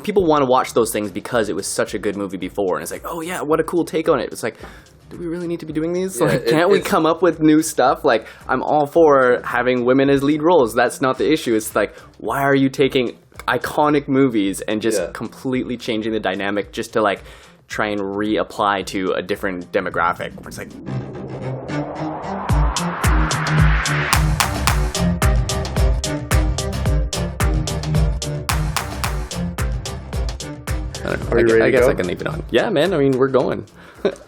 people want to watch those things because it was such a good movie before, and it's like, oh yeah, what a cool take on it. It's like, do we really need to be doing these? Yeah, like, can't we come up with new stuff? Like, I'm all for having women as lead roles. That's not the issue. It's like, why are you taking iconic movies and just completely changing the dynamic just to like try and reapply to a different demographic? Where it's like, I don't know. I guess I can leave it on. Yeah, man. I mean, we're going.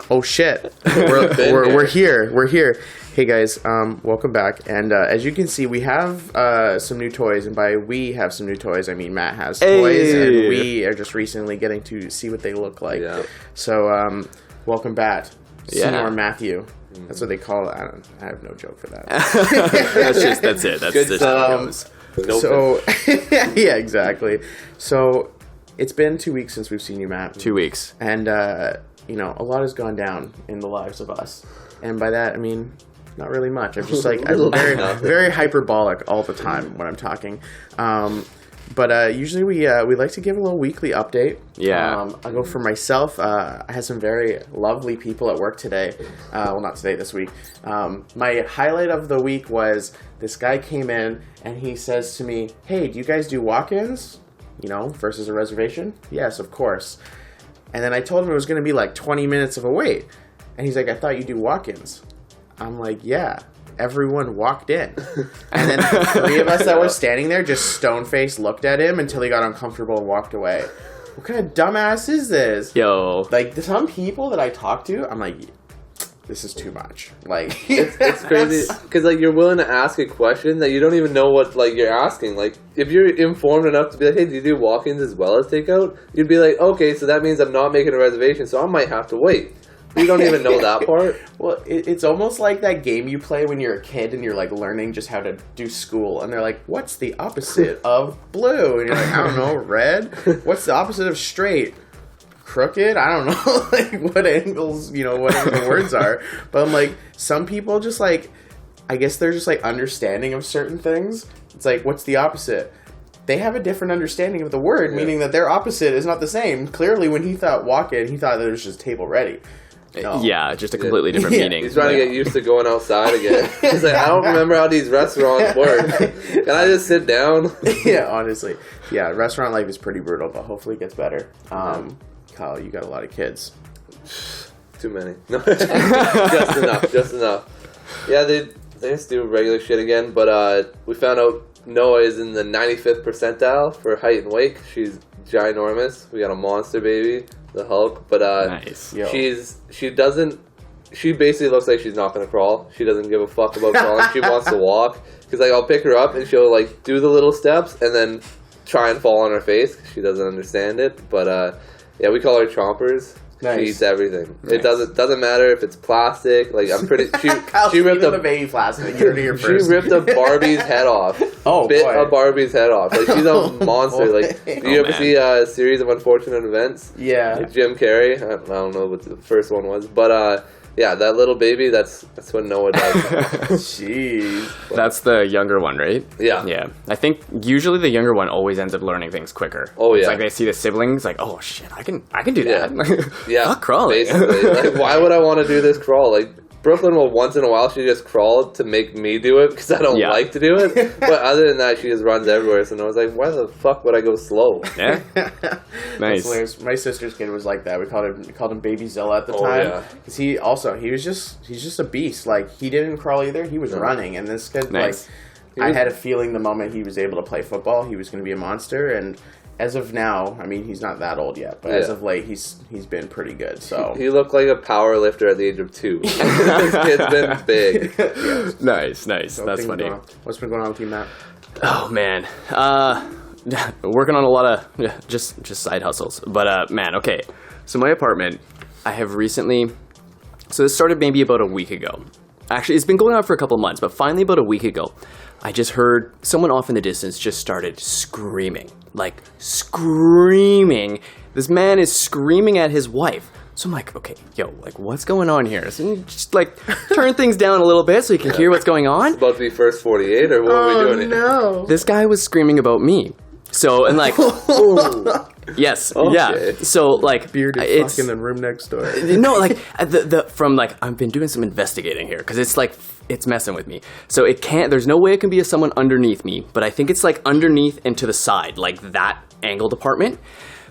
Oh shit, we're here. Hey guys, welcome back. And as you can see, we have some new toys, and by we have some new toys, I mean Matt has toys, and we are just recently getting to see what they look like. Yeah. So welcome back, Senior Matthew. That's what they call it. I have no joke for that. That's it. That's just how it goes. So yeah, exactly. So it's been 2 weeks since we've seen you, Matt. 2 weeks, and you know, a lot has gone down in the lives of us, and by that I mean not really much. I'm just like I'm very hyperbolic all the time when I'm talking. But usually we like to give a little weekly update. Yeah. I go for myself. I had some very lovely people at work today. Well, not today, this week. My highlight of the week was this guy came in and he says to me, "Hey, do you guys do walk-ins? You know, versus a reservation?" "Yes, of course." And then I told him it was going to be like 20 minutes of a wait. And he's like, "I thought you do walk-ins." I'm like, "Yeah." Everyone walked in. And then the three of us that were standing there just stone-faced looked at him until he got uncomfortable and walked away. What kind of dumbass is this? Yo. Like, some people that I talk to, I'm like, this is too much. Like, it's crazy. Because, like, you're willing to ask a question that you don't even know what, like, you're asking. Like, if you're informed enough to be like, "Hey, do you do walk-ins as well as takeout?" You'd be like, "Okay, so that means I'm not making a reservation, so I might have to wait." You don't even know that part. Well, it's almost like that game you play when you're a kid and you're like learning just how to do school, and they're like, "What's the opposite of blue?" And you're like, "I don't know, red." "What's the opposite of straight?" "Crooked." I don't know, like what angles, you know, whatever the words are. But I'm like, some people just like, I guess they're just like understanding of certain things. It's like, what's the opposite? They have a different understanding of the word, meaning that their opposite is not the same. Clearly, when he thought walk-in, he thought that it was just table ready. No. Yeah, just a completely different meaning. He's trying to get used to going outside again. He's like, "I don't remember how these restaurants work. Can I just sit down?" Yeah, honestly. Yeah, restaurant life is pretty brutal, but hopefully it gets better. Kyle, you got a lot of kids. Too many. No, just enough. Yeah, they just do regular shit again, but we found out Noah is in the 95th percentile for height and weight. She's ginormous. We got a monster baby, the Hulk, but nice. she basically looks like she's not gonna crawl. She doesn't give a fuck about crawling. She wants to walk, because like I'll pick her up and she'll like do the little steps and then try and fall on her face because she doesn't understand it. But yeah, we call her Chompers. Nice. She eats everything. Nice. It doesn't matter if it's plastic. Like I'm pretty. She ripped a baby plastic. You're here first. She ripped a Barbie's head off. Oh, bit boy. a Barbie's head off. Like she's a monster. Like, do you ever see a series of Unfortunate Events? Yeah. With Jim Carrey. I don't know what the first one was, but yeah, that little baby. That's what Noah does. Jeez. That's the younger one, right? Yeah. Yeah. I think usually the younger one always ends up learning things quicker. Oh yeah. It's like they see the siblings, like, "Oh shit, I can do that." Yeah. Fuck crawling. Basically, like, why would I want to do this crawl? Like, Brooklyn will once in a while she just crawl to make me do it because I don't like to do it. But other than that, she just runs everywhere. So I was like, why the fuck would I go slow? Yeah. Nice. My sister's kid was like that. We called him Baby Zilla at the time. Because he's just a beast. Like, he didn't crawl either. He was running. And this kid, like, I had a feeling the moment he was able to play football, he was going to be a monster. And as of now, I mean, he's not that old yet, but as of late, he's been pretty good. So he looked like a power lifter at the age of 2. This kid's been big. Nice. That's funny. What's been going on with you, Matt? Oh man, working on a lot of just side hustles. But man, okay. So my apartment, I have recently. So this started maybe about a week ago. Actually, it's been going on for a couple months, but finally about a week ago, I just heard someone off in the distance just started screaming. Like, screaming. This man is screaming at his wife. So I'm like, okay, yo, like, what's going on here? So you just, like, turn things down a little bit so you can hear what's going on. It's about to be first 48, or what are we doing here? No. This guy was screaming about me. So, and like, yes, yeah. So, like, Bearded it's fuck in the room next door. no, like from like I've been doing some investigating here because it's like it's messing with me. So it can't. There's no way it can be someone underneath me, but I think it's like underneath and to the side, like that angled apartment.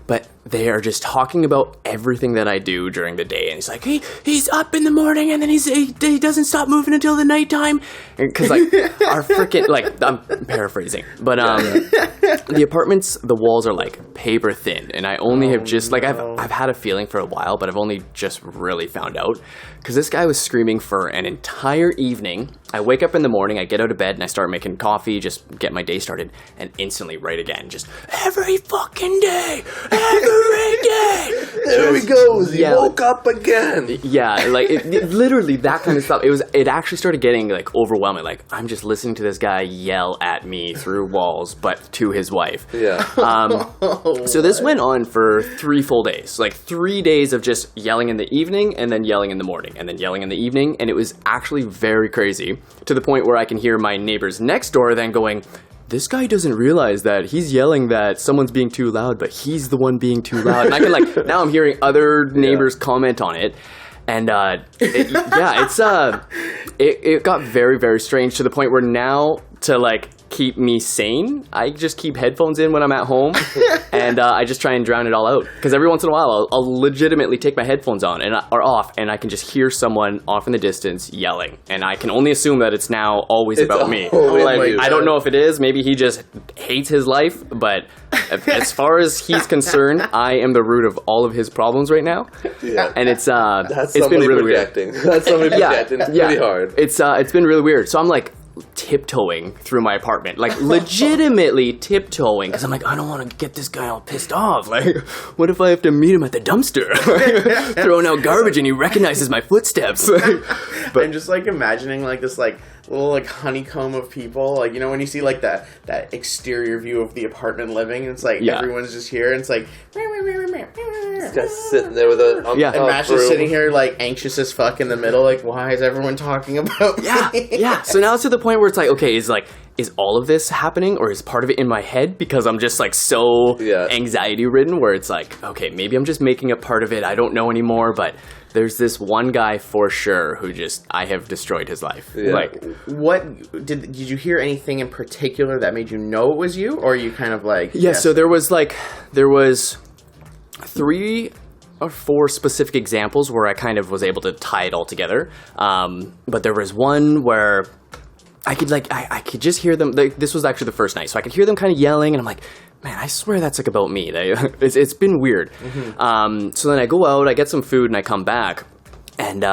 But they are just talking about everything that I do during the day, and he's like, he's up in the morning, and then he doesn't stop moving until the nighttime, because like our freaking like I'm paraphrasing, but the apartments, the walls are like paper thin, and I only have just like I've had a feeling for a while, but I've only just really found out because this guy was screaming for an entire evening. I wake up in the morning, I get out of bed, and I start making coffee, just get my day started, and instantly right again, just every fucking day. Every day. There he goes. He woke up again. Yeah, like it literally that kind of stuff. It actually started getting like overwhelming. Like I'm just listening to this guy yell at me through walls, but to his wife. Yeah. So this went on for 3 full days. Like 3 days of just yelling in the evening and then yelling in the morning and then yelling in the evening, and it was actually very crazy to the point where I can hear my neighbors next door then going, this guy doesn't realize that he's yelling that someone's being too loud, but he's the one being too loud. And I can like, now I'm hearing other neighbors comment on it. And it got very, very strange to the point where now to like keep me sane, I just keep headphones in when I'm at home, and I just try and drown it all out. Because every once in a while, I'll legitimately take my headphones on or off, and I can just hear someone off in the distance yelling, and I can only assume that it's now always about me. Like, I don't know if it is. Maybe he just hates his life, but as far as he's concerned, I am the root of all of his problems right now. Yeah. And it's been really projecting. weird. That's somebody projecting. It's pretty hard. It's been really weird. So I'm like tiptoeing through my apartment, like legitimately tiptoeing, because I'm like, I don't want to get this guy all pissed off. Like, what if I have to meet him at the dumpster throwing out garbage and he recognizes my footsteps? But I'm just like imagining like this like little like honeycomb of people, like, you know, when you see like that exterior view of the apartment living, it's like everyone's just here, and it's like this guy's sitting there with a and Mash is sitting here like anxious as fuck in the middle, like, why is everyone talking about me? Yeah. So now it's to the point where it's like, okay, is all of this happening, or is part of it in my head because I'm just like so anxiety ridden, where it's like, okay, maybe I'm just making up part of it, I don't know anymore, but there's this one guy for sure who I have destroyed his life. Yeah. Like, what did you hear anything in particular that made you know it was you, or are you kind of like so there was 3 or 4 specific examples where I kind of was able to tie it all together, but there was one where I could just hear them. This was actually the first night, so I could hear them kind of yelling, and I'm like, man, I swear that's like about me. It's been weird. Mm-hmm. So then I go out, I get some food, and I come back, and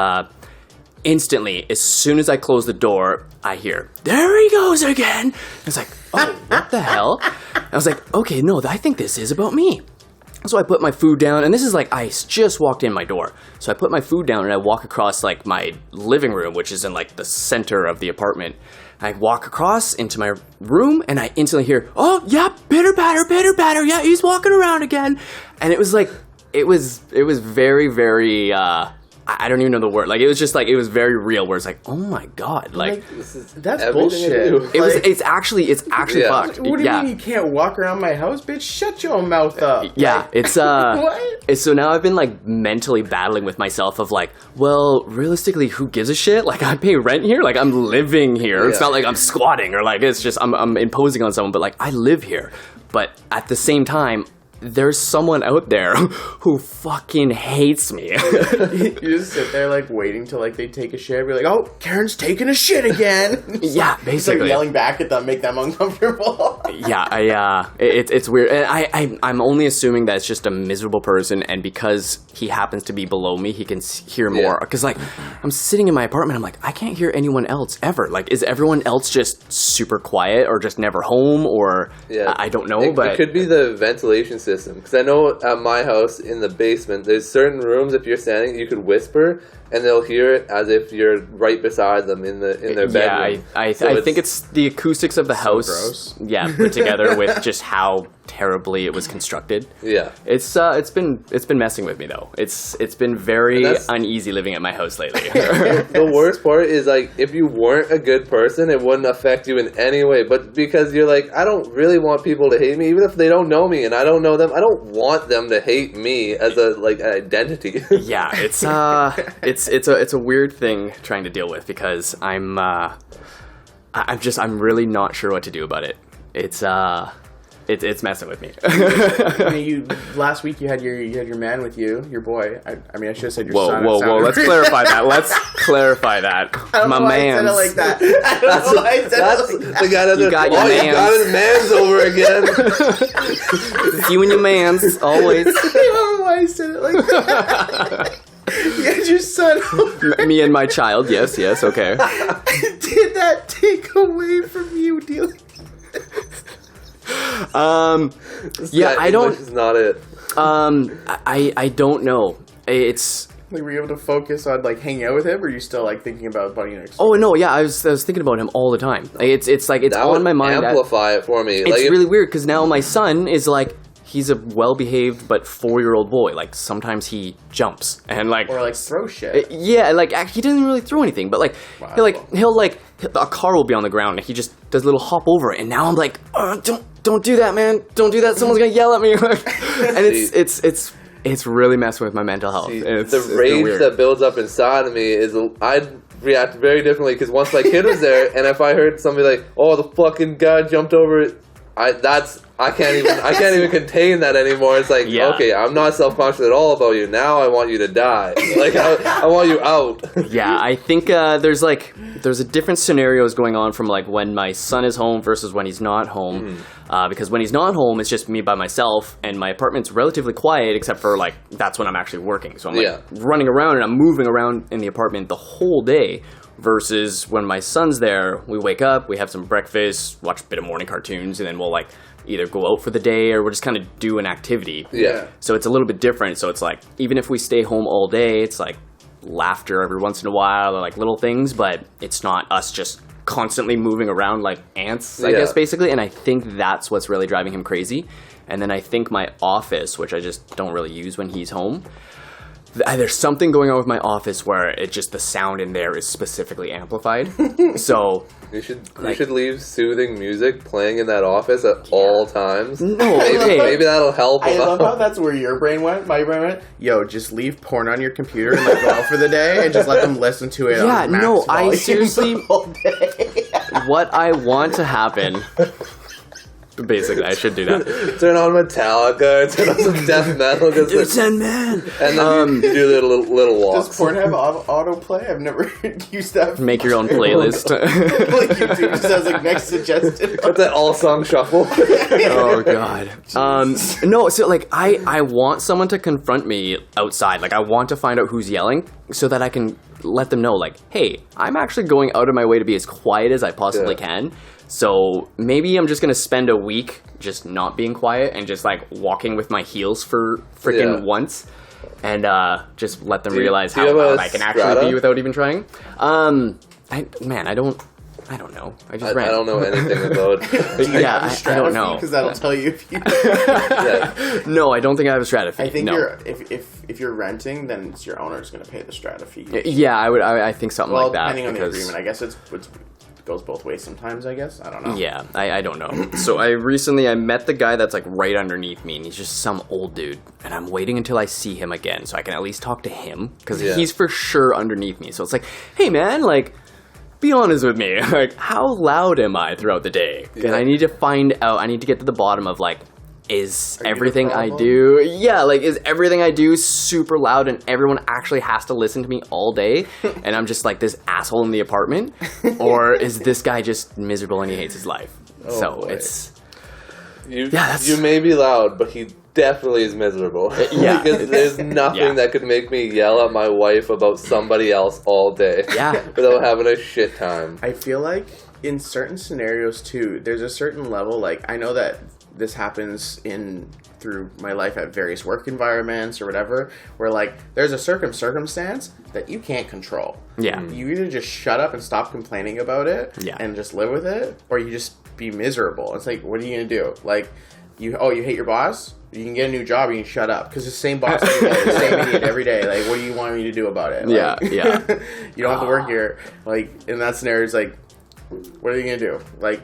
instantly, as soon as I close the door, I hear, there he goes again. And it's like, oh, what the hell? I was like, okay, no, I think this is about me. So I put my food down, and this is like I just walked in my door. So I put my food down, and I walk across like my living room, which is in like the center of the apartment. I walk across into my room, and I instantly hear, oh, yeah, pitter patter, yeah, he's walking around again. And it was like, it was very, very, I don't even know the word. Like, it was just like, it was very real, where it's like, oh my God. Like that's bullshit. It's actually fucked. What do you mean you can't walk around my house, bitch? Shut your mouth up. Yeah, like, it's, what? So now I've been like mentally battling with myself of like, well, realistically, who gives a shit? Like, I pay rent here. Like, I'm living here. It's not like I'm squatting or like, it's just, I'm imposing on someone, but like, I live here. But at the same time, there's someone out there who fucking hates me. You just sit there like waiting till like they take a shit, be like, oh, Karen's taking a shit again. Yeah, basically. It's like yelling back at them, make them uncomfortable. Yeah, it's weird. And I'm only assuming that it's just a miserable person, and because he happens to be below me, he can hear more. Because like, I'm sitting in my apartment, I'm like, I can't hear anyone else ever. Like, is everyone else just super quiet or just never home, or I don't know. But it could be the ventilation system. Because I know at my house in the basement, there's certain rooms, if you're standing, you could whisper and they'll hear it as if you're right beside them in their bedroom. Yeah, I think it's the acoustics of the house. Gross. Yeah, put together with just how terribly it was constructed. Yeah. It's been messing with me though. It's been very uneasy living at my house lately. The worst part is, like, if you weren't a good person, it wouldn't affect you in any way. But because you're like, I don't really want people to hate me, even if they don't know me and I don't know them, I don't want them to hate me as a, like, an identity. Yeah, it's a weird thing trying to deal with because I'm really not sure what to do about it. It's messing with me. I mean, last week you had your man with you, your boy. I mean, I should have said your son. Whoa! Let's clarify that. Let's clarify that. I don't know why I said it like that. I don't know why I said it like that. The guy that You got your mans. You got his mans over again. It's you and your mans always. I don't know why I said it like that. You had your son over. Me and my child. Yes. Okay. Did that take away from you dealing? Yeah, I don't. English is not it. I don't know. It's. Like, were you able to focus on, like, hanging out with him, or are you still, like, thinking about Bunny next? Oh no, yeah, I was thinking about him all the time. It's like it's That on would my mind. amplify it for me. It's Like, really weird because now my son is like, he's a well-behaved but 4-year-old boy. Like sometimes he jumps and like, Or, like, throw shit. yeah, like he doesn't really throw anything, but like Wow. he'll a car will be on the ground and he just does a little hop over it, and now I'm like, don't do that, man, don't do that. Someone's gonna yell at me, and it's really messing with my mental health. See, It's the been rage weird. that builds up inside of me is I'd react very differently because once my kid was there, and if I heard somebody like, "Oh, the fucking guy jumped over it," I can't even contain that anymore. It's like, Yeah. okay, I'm not self-conscious at all about you. Now I want you to die. Like I want you out. Yeah, I think there's a different scenarios going on from like when my son is home versus when he's not home. Because when he's not home, it's just me by myself, and my apartment's relatively quiet except for like that's when I'm actually working. So I'm like running around and I'm moving around in the apartment the whole day. Versus when my son's there, we wake up, we have some breakfast, watch a bit of morning cartoons, and then we'll like either go out for the day or we'll just kind of do an activity. Yeah. So it's a little bit different. So it's like, even if we stay home all day, it's like laughter every once in a while or like little things, but it's not us just constantly moving around like ants, I guess, basically. And I think that's what's really driving him crazy. And then I think my office, which I just don't really use when he's home, there's something going on with my office where it just, the sound in there is specifically amplified. So You should leave soothing music playing in that office at all times. No, okay. Maybe that'll help. I love how that's where your brain went. My brain went, yo, just leave porn on your computer and like go out for the day and just let them listen to it. Yeah, on max no, I volume seriously. all day. What I want to happen. Basically, I should do that. Turn on Metallica, turn on some death metal, just like, Man. and then you do little walks. Does porn have autoplay? I've never used that. Make your own playlist. Like YouTube just has like next suggested. Got that all song shuffle. Oh god. No, so like I want someone to confront me outside. Like I want to find out who's yelling so that I can let them know like, hey, I'm actually going out of my way to be as quiet as I possibly can. So maybe I'm just gonna spend a week just not being quiet and just like walking with my heels for freaking once, and just let them realize how loud I can actually be without even trying. I don't know. I just ran. I don't know anything about. I don't know because that'll tell you if you. No, I don't think I have a strata fee. I think no. if you're renting, then it's your owner's going to pay the strata fee. Yeah, I think something like that. Depending on the agreement, I guess it goes both ways sometimes. I guess I don't know. Yeah, I don't know. So I met the guy that's like right underneath me, and he's just some old dude, and I'm waiting until I see him again so I can at least talk to him because he's for sure underneath me. So it's like, hey man, like, be honest with me. Like, how loud am I throughout the day? And I need to find out. I need to get to the bottom of like, is everything I do, is everything I do super loud and everyone actually has to listen to me all day and I'm just like this asshole in the apartment, or is this guy just miserable and he hates his life? It's you may be loud, but he definitely is miserable. Because there's nothing that could make me yell at my wife about somebody else all day without having a shit time. I feel like in certain scenarios too, there's a certain level, like I know that this happens through my life at various work environments or whatever, where like there's a circumstance that you can't control. Yeah. You either just shut up and stop complaining about it and just live with it, or you just be miserable. It's like, what are you gonna do? Like you hate your boss? You can get a new job. You can shut up because the same boss every day, the same idiot every day. Like, what do you want me to do about it? Like, Yeah. You don't have to work here. Like, in that scenario, it's like, what are you gonna do? Like,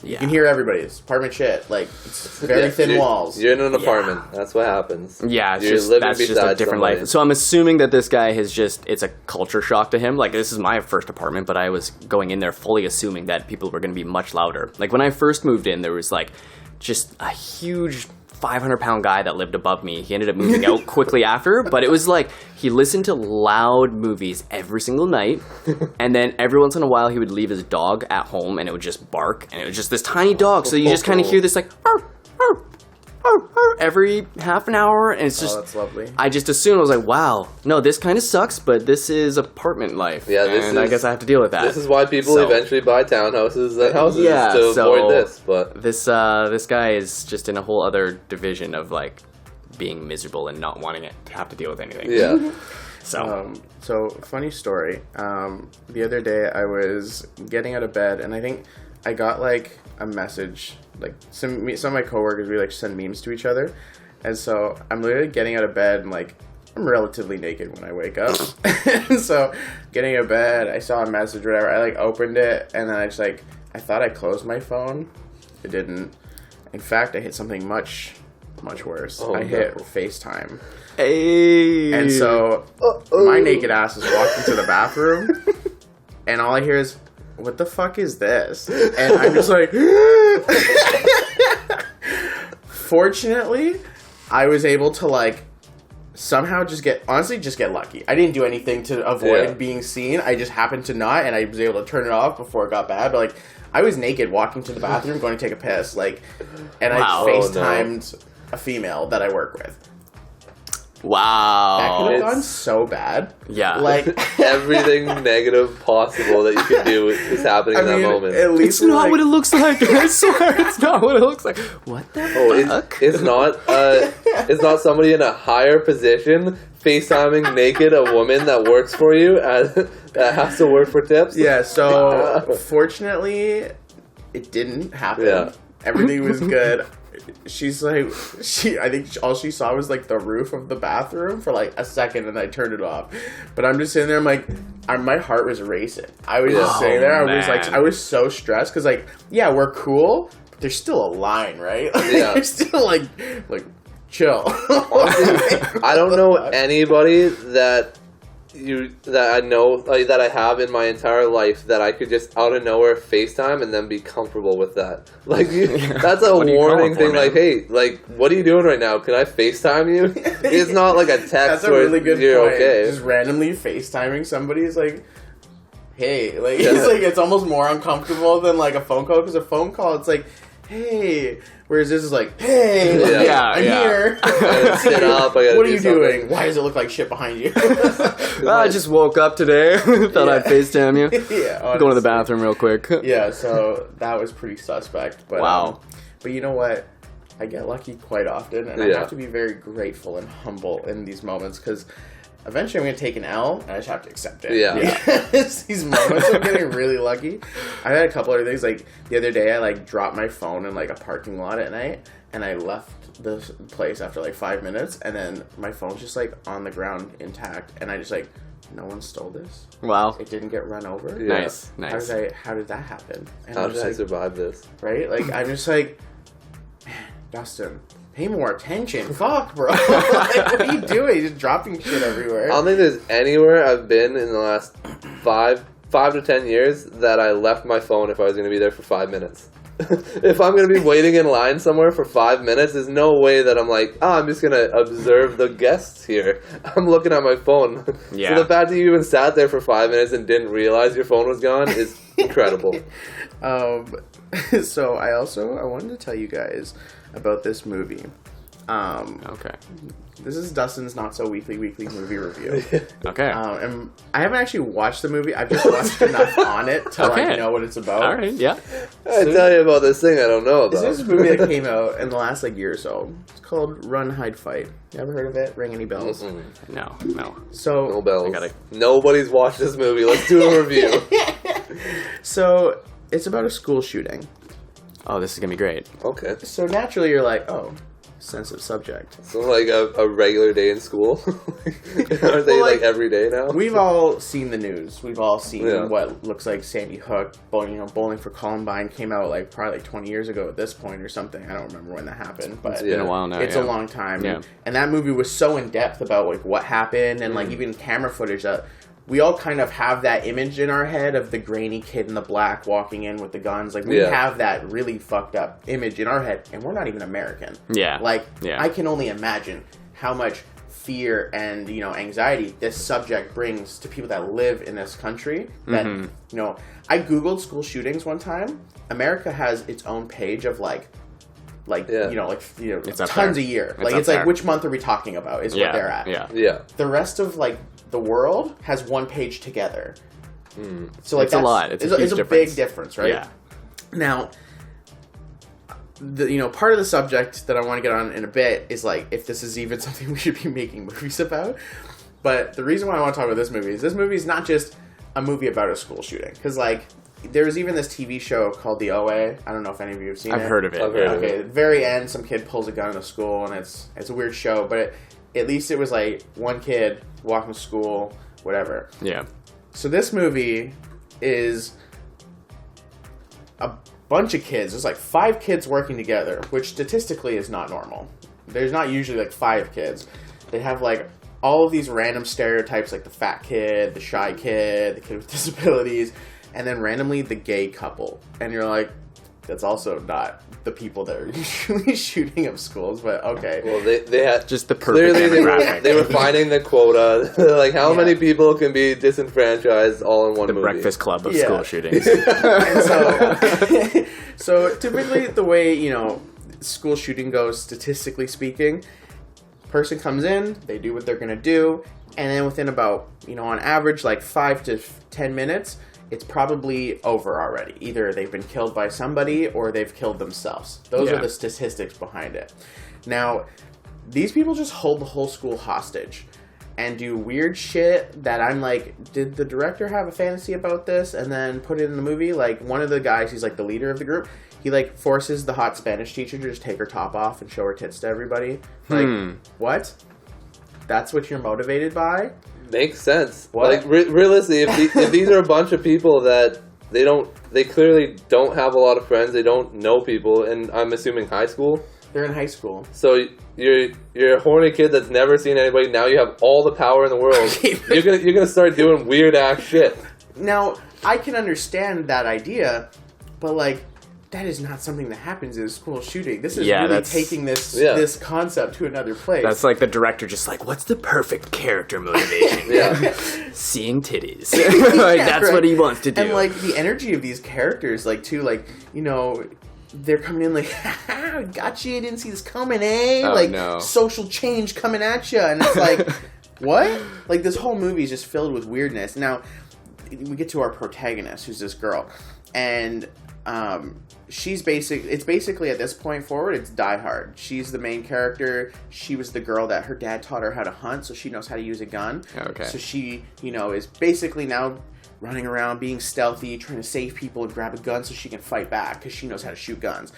you can hear everybody. It's apartment shit. Like, it's very thin walls. You're in an apartment. That's what happens. Yeah, You're that's just a different life. So I'm assuming that this guy it's a culture shock to him. Like, this is my first apartment, but I was going in there fully assuming that people were going to be much louder. Like, when I first moved in, there was, like, just a huge 500-pound guy that lived above me. He ended up moving out quickly after, but it was like he listened to loud movies every single night, and then every once in a while he would leave his dog at home and it would just bark, and it was just this tiny dog, so you just kind of hear this like arr, arr, arr, arr, every half an hour, and it's just that's lovely. I just assumed, I was like, wow, no, this kind of sucks, but this is apartment life. Yeah, I guess I have to deal with that. This is why people eventually buy townhouses and houses to avoid this. But this guy is just in a whole other division of like being miserable and not wanting it to have to deal with anything. Yeah. So funny story. The other day I was getting out of bed and I think I got like a message. Like some of my coworkers, we like send memes to each other, and so I'm literally getting out of bed and like I'm relatively naked when I wake up. And so getting out of bed, I saw a message, whatever. I like opened it and then I thought I closed my phone. It didn't. In fact, I hit something much worse. I hit FaceTime. Hey. And so my naked ass is walked into the bathroom, and all I hear is, what the fuck is this? And I'm just like, fortunately, I was able to like somehow just get lucky. I didn't do anything to avoid being seen. I just happened to not, and I was able to turn it off before it got bad. But like, I was naked walking to the bathroom going to take a piss, like, and I FaceTimed a female that I work with. Wow. That could have gone so bad. Yeah. Like everything negative possible that you could do is happening in that moment. At least it's not what it looks like. I swear, it's not what it looks like. What the fuck? It's not somebody in a higher position FaceTiming naked a woman that works for you that has to work for tips. Yeah, so fortunately it didn't happen. Yeah. Everything was good. She's like, I think all she saw was like the roof of the bathroom for like a second, and I turned it off. But I'm just sitting there, I'm like, my heart was racing. I was just sitting there, I was so stressed because like, yeah, we're cool, but there's still a line, right? Yeah. There's still like chill. I don't know anybody that I know, like, that I have in my entire life that I could just out of nowhere FaceTime and then be comfortable with that. Like, that's a warning thing. Like, hey, like, what are you doing right now? Can I FaceTime you? It's not like a text. That's a where really good you're point. okay. Just randomly FaceTiming somebody is like, hey, like it's like it's almost more uncomfortable than like a phone call, because a phone call it's like, hey. Whereas this is like, hey, I'm here. I gotta sit up. I gotta what are you something. doing? Why does it look like shit behind you? I just woke up today. Thought I'd FaceTime you. Yeah, honestly. Go to the bathroom real quick. Yeah, so that was pretty suspect. But, wow. But you know what? I get lucky quite often, and I have to be very grateful and humble in these moments, because eventually I'm going to take an L, and I just have to accept it. Yeah. These moments I'm getting really lucky. I had a couple other things. Like, the other day, I, like, dropped my phone in, like, a parking lot at night, and I left the place after, like, 5 minutes, and then my phone's just, like, on the ground intact, and I just, like, no one stole this. Wow. It didn't get run over. Yeah. Nice. How did that happen? And How I'm did just I like, survive this? right? Like, I'm just like, man, Dustin, pay more attention. Fuck, bro. Like, what are you doing? Just dropping shit everywhere. I don't think there's anywhere I've been in the last 5 to 10 years that I left my phone if I was going to be there for 5 minutes. If I'm going to be waiting in line somewhere for 5 minutes, there's no way that I'm like, I'm just going to observe the guests here. I'm looking at my phone. Yeah. So the fact that you even sat there for 5 minutes and didn't realize your phone was gone is incredible. So I wanted to tell you guys about this movie. Okay. This is Dustin's not so weekly movie review. Okay. And I haven't actually watched the movie. I've just watched enough on it to like know what it's about. All right. Yeah. I tell you about this thing I don't know about. This is a movie that came out in the last like year or so. It's called Run, Hide, Fight. You ever heard of it? Ring any bells? No. So No bells. Nobody's watched this movie. Let's do a review. So it's about a school shooting. oh, this is gonna be great. Okay. So naturally, you're like, oh, sensitive subject. So like a regular day in school? Aren't they like every day now? We've all seen the news. We've all seen Yeah. what looks like Sandy Hook, Bowling for Columbine came out like probably like 20 years ago at this point or something. I don't remember when that happened, but It's been a while now. it's yeah. a long time. Yeah. And that movie was so in depth about like what happened and like even camera footage that we all kind of have that image in our head of the grainy kid in the black walking in with the guns. Like we have that really fucked up image in our head, and we're not even American. Yeah. Like Yeah. I can only imagine how much fear and anxiety this subject brings to people that live in this country. That I googled school shootings one time. America has its own page of It's up tons there. a year. It's Like up it's like there. which month are we talking about? Is what they're at. Yeah. Yeah. The rest of like the world has one page together. So like It's a lot. It's a huge big difference. difference, right? Yeah. Now, part of the subject that I want to get on in a bit is like if this is even something we should be making movies about. But the reason why I want to talk about this movie is not just a movie about a school shooting, because like there was even this TV show called The OA. I don't know if any of you have seen it. I've heard of it. I've heard of it. Okay, at the very end, some kid pulls a gun in the school, and it's a weird show, but at least it was like one kid walking to school, whatever. Yeah. So this movie is a bunch of kids. There's like 5 kids working together, which statistically is not normal. There's not usually like 5 kids. They have like all of these random stereotypes, like the fat kid, the shy kid, the kid with disabilities, and then randomly the gay couple. And you're like, that's also not the people that are usually shooting up schools, but okay. Well, they had Just the perfect clearly demographic. they were finding the quota. Like how many people can be disenfranchised all in one The movie? Breakfast Club of Yeah. school shootings. And so typically the way, school shooting goes, statistically speaking, person comes in, they do what they're going to do, and then within about, on average, like 5 to 10 minutes, it's probably over already. Either they've been killed by somebody or they've killed themselves. Those Yeah. are the statistics behind it. Now, these people just hold the whole school hostage and do weird shit that I'm like, did the director have a fantasy about this and then put it in the movie? Like, one of the guys, he's like the leader of the group, he like forces the hot Spanish teacher to just take her top off and show her tits to everybody. Like, what? That's what you're motivated by? Makes sense. What? Like realistically, if these are a bunch of people that they clearly don't have a lot of friends, they don't know people, and I'm assuming high school. They're in high school. So you're a horny kid that's never seen anybody. Now you have all the power in the world. You're gonna start doing weird ass shit. Now, I can understand that idea, but like, that is not something that happens in a school shooting. This is really that's- taking this concept to another place. That's like the director just like, what's the perfect character motivation? Yeah. Seeing titties. Like, Yeah, that's right. what he wants to do. And like the energy of these characters, like too, like they're coming in like, haha, got you, didn't see this coming, eh? Oh, like no. social change coming at you, and it's like, what? Like this whole movie is just filled with weirdness. Now we get to our protagonist, who's this girl, and it's basically at this point forward, it's Die Hard. She's the main character. She was the girl that her dad taught her how to hunt, so she knows how to use a gun. Okay. So she, is basically now running around being stealthy, trying to save people and grab a gun so she can fight back because she knows how to shoot guns.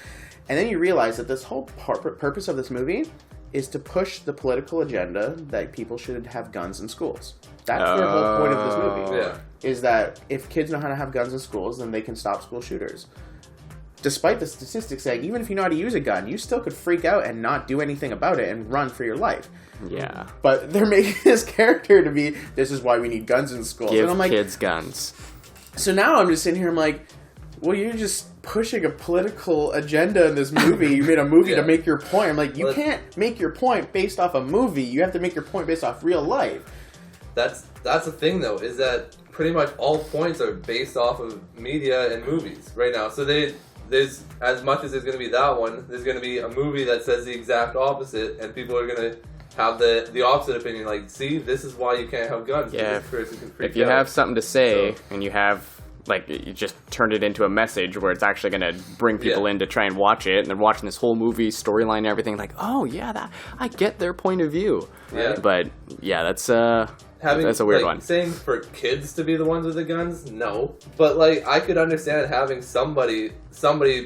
And then you realize that this whole purpose of this movie is to push the political agenda that people should have guns in schools. That's the whole point of this movie. Yeah. Is that if kids know how to have guns in schools, then they can stop school shooters. Despite the statistics saying, even if you know how to use a gun, you still could freak out and not do anything about it and run for your life. Yeah. But they're making this character to be, this is why we need guns in schools. Give and I'm like, kids guns. so now I'm just sitting here, I'm like, well, you're just pushing a political agenda in this movie. You made a movie Yeah. to make your point. I'm like, you can't make your point based off a movie. You have to make your point based off real life. That's the thing though, is that pretty much all points are based off of media and movies right now. So there's as much as there's going to be that one, there's going to be a movie that says the exact opposite, and people are going to have the opposite opinion. Like, see, this is why you can't have guns. Yeah. This person can freak If you out. have something to say So- and you have, like, you just turned it into a message where it's actually going to bring people in to try and watch it, and they're watching this whole movie, storyline and everything, like, oh, yeah, I get their point of view. Yeah. But, yeah, that's, That's a weird like, one. Saying for kids to be the ones with the guns, no. But like, I could understand having somebody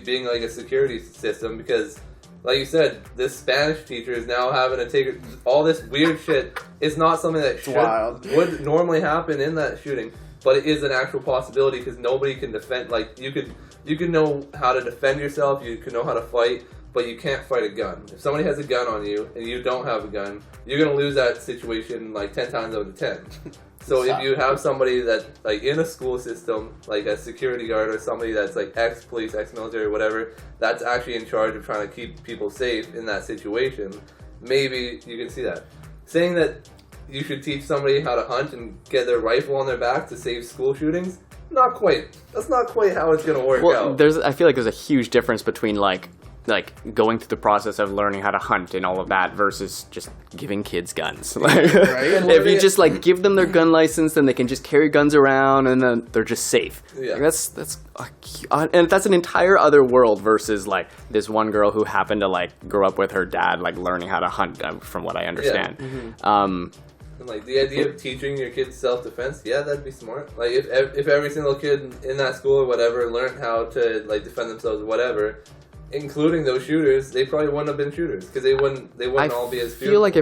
being like a security system because, like you said, this Spanish teacher is now having to take all this weird shit. It's not something that would normally happen in that shooting, but it is an actual possibility because nobody can defend. Like you can know how to defend yourself, you can know how to fight. But you can't fight a gun. If somebody has a gun on you and you don't have a gun, you're gonna lose that situation like 10 times out of 10. So if you have somebody that like in a school system, like a security guard or somebody that's like ex-police, ex-military, whatever, that's actually in charge of trying to keep people safe in that situation, maybe you can see that. Saying that you should teach somebody how to hunt and get their rifle on their back to save school shootings, not quite. That's not quite how it's gonna work out. I feel like there's a huge difference between like going through the process of learning how to hunt and all of that versus just giving kids guns. Like, if you just like give them their gun license, then they can just carry guns around and then they're just safe. Yeah. Like, and that's an entire other world versus like this one girl who happened to like grow up with her dad like learning how to hunt, from what I understand. Yeah. Mm-hmm. And like the idea of teaching your kids self-defense, yeah, that'd be smart. Like if every single kid in that school or whatever learned how to like defend themselves or whatever, including those shooters, they probably wouldn't have been shooters because they wouldn't all be as fearful. I feel like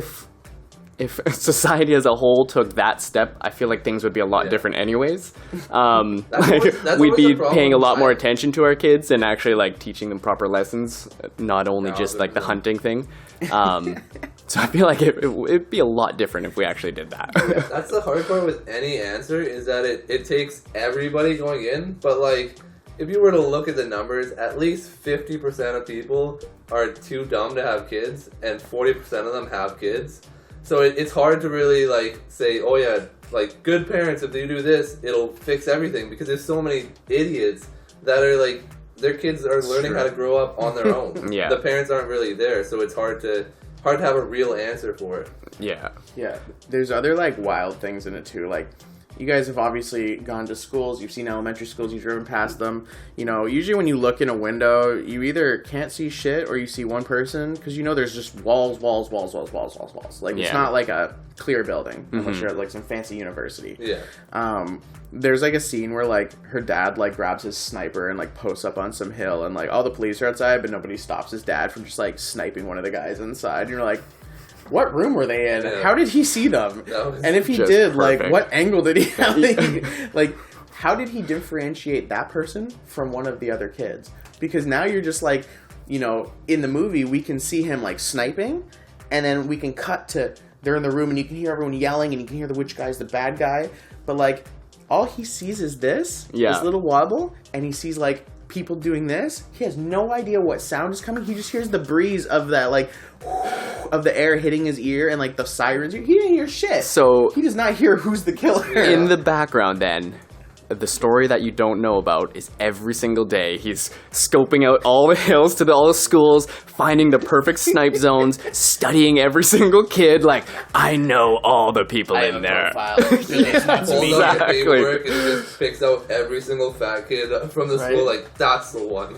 if society as a whole took that step, I feel like things would be a lot different anyways. We'd be paying a lot more attention to our kids and actually like teaching them proper lessons, not only just like the hunting thing. So I feel like it'd be a lot different if we actually did that. Yeah, that's the hard part with any answer is that it takes everybody going in, but like if you were to look at the numbers, at least 50% of people are too dumb to have kids, and 40% of them have kids. So it's hard to really like say, oh yeah, like good parents, if they do this, it'll fix everything. Because there's so many idiots that are like, their kids are learning how to grow up on their own. Yeah. The parents aren't really there, so it's hard to have a real answer for it. Yeah. Yeah. There's other like wild things in it too, like. You guys have obviously gone to schools, you've seen elementary schools, you've driven past them. You know, usually when you look in a window, you either can't see shit or you see one person, because you know there's just walls. Like, it's not like a clear building, unless you're at like some fancy university. Yeah. There's like a scene where like her dad like grabs his sniper and like posts up on some hill, and like all the police are outside, but nobody stops his dad from just like sniping one of the guys inside. And you're like, what room were they in? Yeah. How did he see them? And if he did, perfect. like, what angle did he have? Like, how did he differentiate that person from one of the other kids? Because now you're just like, you know, in the movie, we can see him, like, sniping, and then we can cut to, they're in the room, and you can hear everyone yelling, and you can hear which guy's the bad guy. But, like, all he sees is this little wobble, and he sees, like, people doing this. He has no idea what sound is coming. He just hears the breeze of that, like, of the air hitting his ear and like the sirens. He didn't hear shit. So he does not hear who's the killer. In the background, then, the story that you don't know about is every single day he's scoping out all the hills to all the schools, finding the perfect snipe zones, studying every single kid. Like, I know all the people in there. Exactly. Paperwork and just picks out every single fat kid from the school. Like, that's the one.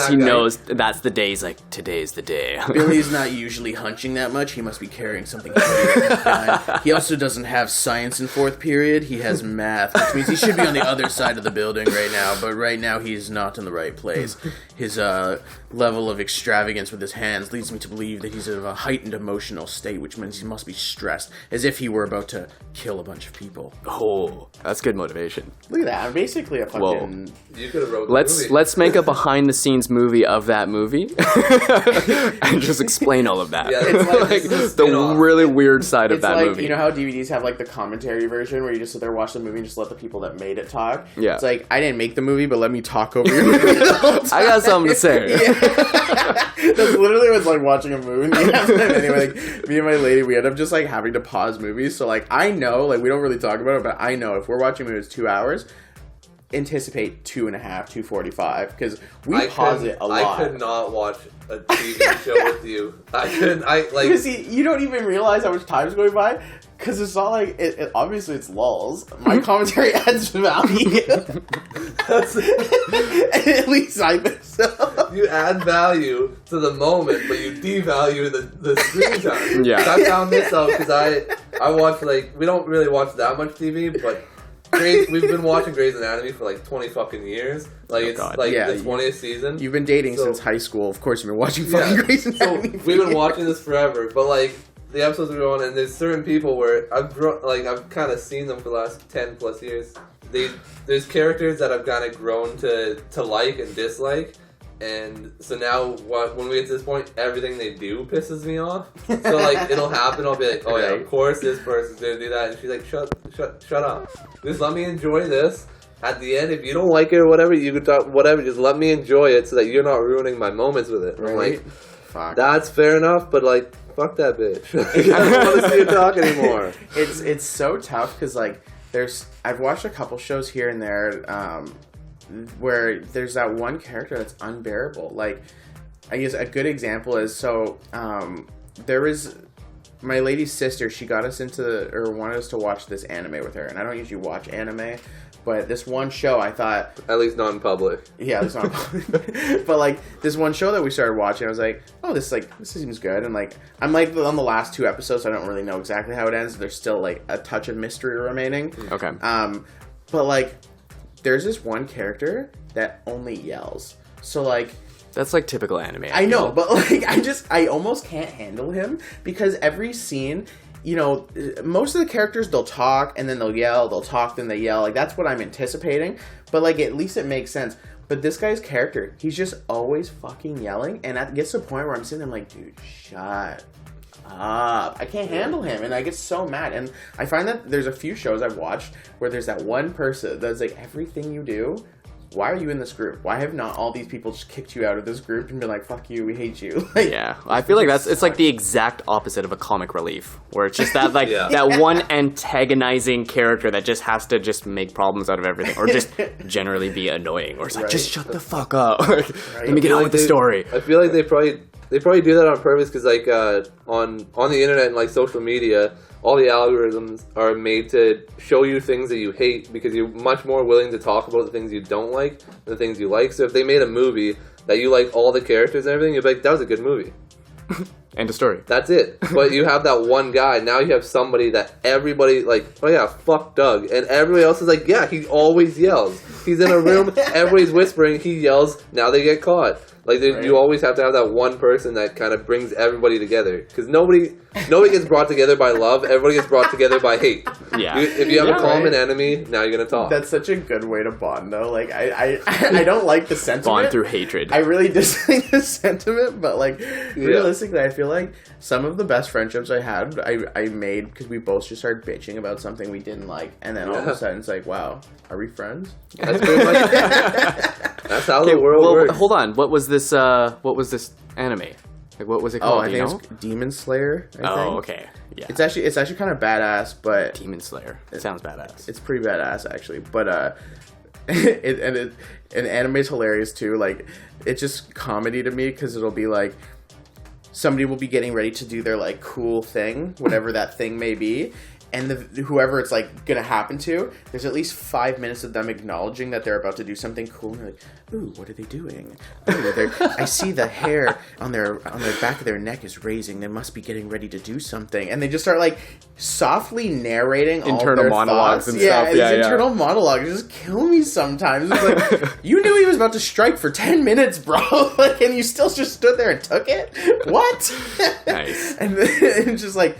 He knows that's the day. He's like, today's the day. Billy's not usually hunching that much. He must be carrying something heavy. He also doesn't have science in fourth period. He has math, which means he should be on the other side of the building right now, but right now he's not in the right place. His level of extravagance with his hands leads me to believe that he's in a heightened emotional state, which means he must be stressed, as if he were about to kill a bunch of people. Oh, that's good motivation. Look at that. I'm basically a fucking... You could have wrote the movie. Let's make a behind-the-scenes movie of that movie and just explain all of that. Yeah, it's like the really weird side of that like, movie. You know how DVDs have like the commentary version where you just sit there, watch the movie, and just let the people that made it talk? Yeah. It's like, I didn't make the movie, but let me talk over your movie the whole time. I got something to say. That's literally what's like watching a movie. Anyway, like, me and my lady, we end up just like having to pause movies. So like, I know, like, we don't really talk about it, but I know if we're watching movies 2 hours, anticipate 2.5, 2:45, because we pause it a lot. I could not watch a TV show with you. Because see, you don't even realize how much time's going by. Because it's not like, obviously it's lulls. My commentary adds value. At least I think so. You add value to the moment, but you devalue the screen time. Yeah. I found this out because I watch, like, we don't really watch that much TV, but we've been watching Grey's Anatomy for like 20 fucking years. Like, it's God. like Yeah, the 20th season. You've been dating since high school. Of course, you've been watching fucking Grey's Anatomy. So we've been watching this forever, but like the episodes are on, and there's certain people where I've kind of seen them for the last 10 plus years. There's characters that I've kind of grown to like and dislike. And so now, when we get to this point, everything they do pisses me off. So like, it'll happen. I'll be like, "Oh yeah, of course this person's gonna do that," and she's like, "Shut up! Just let me enjoy this." At the end, if you don't like it or whatever, you can talk whatever. Just let me enjoy it so that you're not ruining my moments with it. I'm like, fuck. that's fair enough, but like, fuck that bitch. I don't want to see her talk anymore. It's so tough because like I've watched a couple shows here and there. Where there's that one character that's unbearable. Like, I guess a good example is, there was my lady's sister, she got us wanted us to watch this anime with her, and I don't usually watch anime, but this one show I thought... At least not in public. Yeah, it's not public. But, like, this one show that we started watching, I was like, oh, this seems good, and, like, I'm, like, on the last 2 episodes, so I don't really know exactly how it ends. There's still, like, a touch of mystery remaining. Okay. But, like... There's this one character that only yells. So, like... That's, like, typical anime. I know, but, like, I almost can't handle him. Because every scene, you know, most of the characters, they'll talk, and then they'll yell. They'll talk, then they yell. Like, that's what I'm anticipating. But, like, at least it makes sense. But this guy's character, he's just always fucking yelling. And it gets to the point where I'm sitting there, I'm like, dude, shut up. I can't handle him, and I get so mad. And I find that there's a few shows I've watched where there's that one person that's like, everything you do, why are you in this group? Why have not all these people just kicked you out of this group and been like, fuck you, we hate you? Like, yeah, I feel like it's like the exact opposite of a comic relief, where it's just that like that one antagonizing character that just has to just make problems out of everything, or just generally be annoying, or it's like, just shut the fuck up. Let me get on with the story. I feel like they probably do that on purpose because, like, on the internet and, like, social media, all the algorithms are made to show you things that you hate because you're much more willing to talk about the things you don't like than the things you like. So if they made a movie that you like all the characters and everything, you'd be like, that was a good movie. End of story. That's it. But you have that one guy. Now you have somebody that everybody, like, oh yeah, fuck Doug. And everybody else is like, yeah, he always yells. He's in a room, everybody's whispering, he yells, now they get caught. Like, you always have to have that one person that kind of brings everybody together. Because nobody gets brought together by love. Everybody gets brought together by hate. Yeah. If you have a common enemy, now you're going to talk. That's such a good way to bond, though. Like, I don't like the sentiment. Bond through hatred. I really dislike the sentiment, but, like, realistically, I feel like some of the best friendships I had, I made because we both just started bitching about something we didn't like. And then all of a sudden, it's like, wow, are we friends? That's pretty much That's how the world works. Hold on. What was this anime? Like, what was it called? Oh, I think it's Demon Slayer. I think. Okay. Yeah. It's actually kind of badass, but Demon Slayer. It sounds badass. it's pretty badass actually. But and anime's hilarious too. Like, it's just comedy to me because it'll be like somebody will be getting ready to do their like cool thing, whatever that thing may be. And whoever it's like gonna happen to, there's at least 5 minutes of them acknowledging that they're about to do something cool. And they're like, "Ooh, what are they doing? Ooh, I see the hair on their back of their neck is raising. They must be getting ready to do something." And they just start like softly narrating internal all their monologues thoughts. and stuff. Yeah, these internal monologues just kill me sometimes. It's like, you knew he was about to strike for 10 minutes, bro. Like, and you still just stood there and took it. What? Nice. And then it's just like,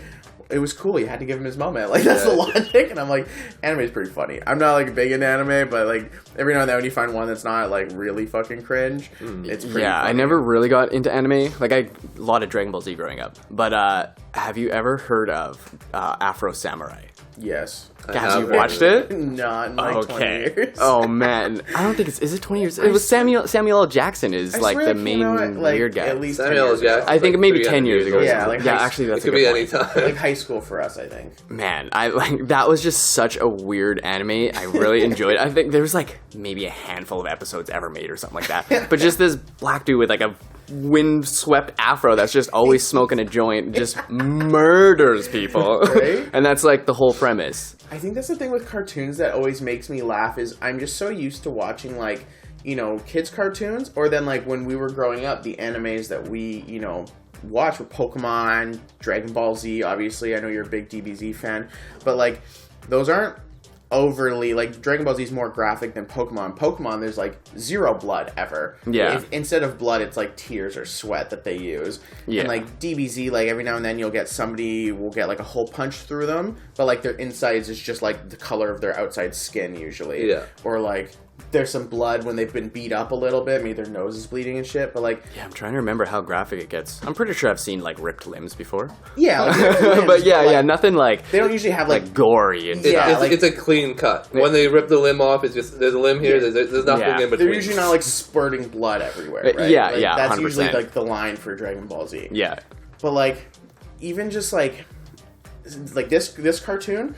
it was cool. You had to give him his moment. Like, that's the logic. And I'm like, anime's pretty funny. I'm not, like, big into anime, but, like, every now and then when you find one that's not, like, really fucking cringe, it's pretty funny. I never really got into anime. Like, a lot of Dragon Ball Z growing up. But have you ever heard of Afro Samurai? Yes. Have you watched it? Not in, like, 20 years. Oh, man. I don't think is it 20 years? It was Samuel L. Jackson is, like, the main weird guy. At least Samuel L. Jackson. I think maybe 10 years ago. Yeah, like actually, that's it could be any time. like high school for us, I think. Man, that was just such a weird anime. I really enjoyed it. I think there was like maybe a handful of episodes ever made or something like that. But just this black dude with like a wind-swept afro that's just always smoking a joint just murders people. Right? And that's like the whole premise. I think that's the thing with cartoons that always makes me laugh is I'm just so used to watching like, you know, kids cartoons, or then like when we were growing up, the animes that we, you know, watch were Pokemon, Dragon Ball Z, obviously. I know you're a big DBZ fan. But, like, those aren't overly, like, Dragon Ball Z is more graphic than Pokemon, there's, like, zero blood ever. Yeah. Instead of blood, it's, like, tears or sweat that they use. Yeah. And, like, DBZ, like, every now and then you'll get somebody will get, like, a hole punch through them, but, like, their insides is just, like, the color of their outside skin, usually. Yeah. Or, like, there's some blood when they've been beat up a little bit, maybe their nose is bleeding and shit, but, like... Yeah, I'm trying to remember how graphic it gets. I'm pretty sure I've seen, like, ripped limbs before. Yeah, like, limbs, but yeah, like, nothing like... They don't usually have, like gory and Yeah, it's a clean cut. When they rip the limb off, it's just there's a limb here. Yeah. There's nothing Yeah. in between. They're usually not, like, spurting blood everywhere, right? Yeah, Like, yeah, That's 100%. usually, like, the line for Dragon Ball Z. Yeah. But, like, even just, like this cartoon,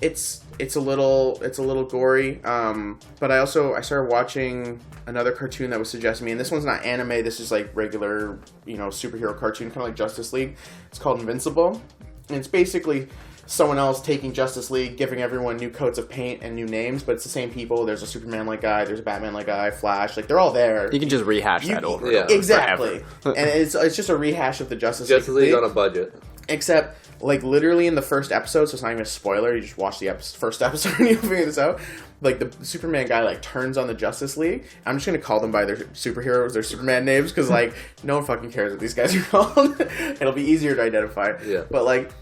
it's a little gory. But I started watching another cartoon that was suggested to me, and this one's not anime. This is like regular, superhero cartoon, kind of like Justice League. It's called Invincible, and it's basically someone else taking Justice League, giving everyone new coats of paint and new names, but it's the same people. There's a Superman-like guy, there's a Batman-like guy, Flash, like they're all there. You can just rehash that over. Yeah. And over Exactly, forever. and it's just a rehash of the Justice League on a budget. Except, like, literally in the first episode, so it's not even a spoiler, you just watch the first episode and you'll figure this out. Like, the Superman guy, like, turns on the Justice League. I'm just gonna call them by their superheroes, their Superman names, because, like, no one fucking cares what these guys are called. It'll be easier to identify. Yeah. But, like,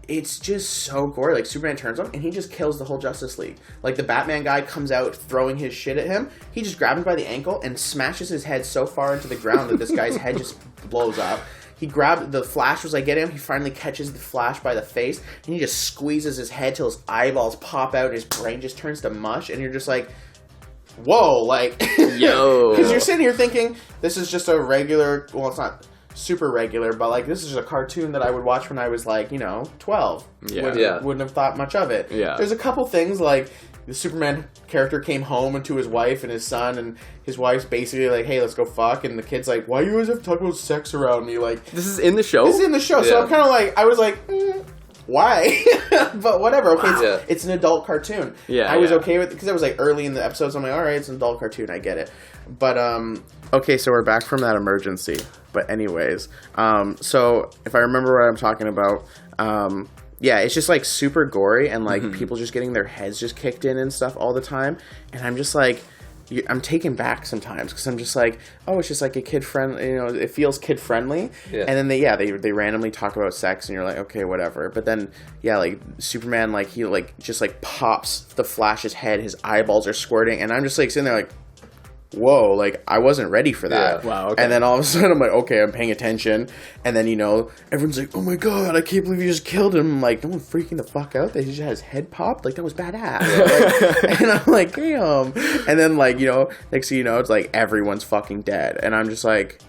it's just so gory. Like, Superman turns on and he just kills the whole Justice League. Like, the Batman guy comes out throwing his shit at him. He just grabs him by the ankle and smashes his head so far into the ground that this guy's head just blows up. He grabbed the Flash, was like, get him. He finally catches the Flash by the face, and he just squeezes his head till his eyeballs pop out, and his brain just turns to mush, and you're just like, whoa, like, Yo. because you're sitting here thinking, this is just a regular, well, it's not super regular, but, like, this is a cartoon that I would watch when I was, like, 12. Yeah. Wouldn't have thought much of it. Yeah. There's a couple things, like, the Superman character came home to his wife and his son, and his wife's basically like, hey, let's go fuck, and the kid's like, why do you always have to talk about sex around me? Like, This is in the show? this is in the show, so I'm kind of like, I was like, why? But whatever, okay, it's an adult cartoon. Yeah, I was yeah. okay with it, because it was, like, early in the episodes, I'm like, alright, it's an adult cartoon, I get it. But, okay, so we're back from that emergency. But anyways, so if I remember what I'm talking about, yeah, it's just, like, super gory, and, like, people just getting their heads just kicked in and stuff all the time, and I'm just, like, I'm taken back sometimes, because I'm just like, oh, it's just, like, a kid-friendly, it feels kid-friendly, Yeah. and then they randomly talk about sex, and you're like, okay, whatever, but then, yeah, like, Superman, like, he, like, just, like, pops the Flash's head, his eyeballs are squirting, and I'm just, like, sitting there, like, whoa, like, I wasn't ready for that. Yeah. Wow, okay. And then all of a sudden, I'm like, okay, I'm paying attention. And then, everyone's like, oh my god, I can't believe you just killed him. I'm like, no one freaking the fuck out that he just had his head popped? Like, that was badass. Like, and I'm like, damn. And then, like, next thing you know, it's like, everyone's fucking dead. And I'm just like,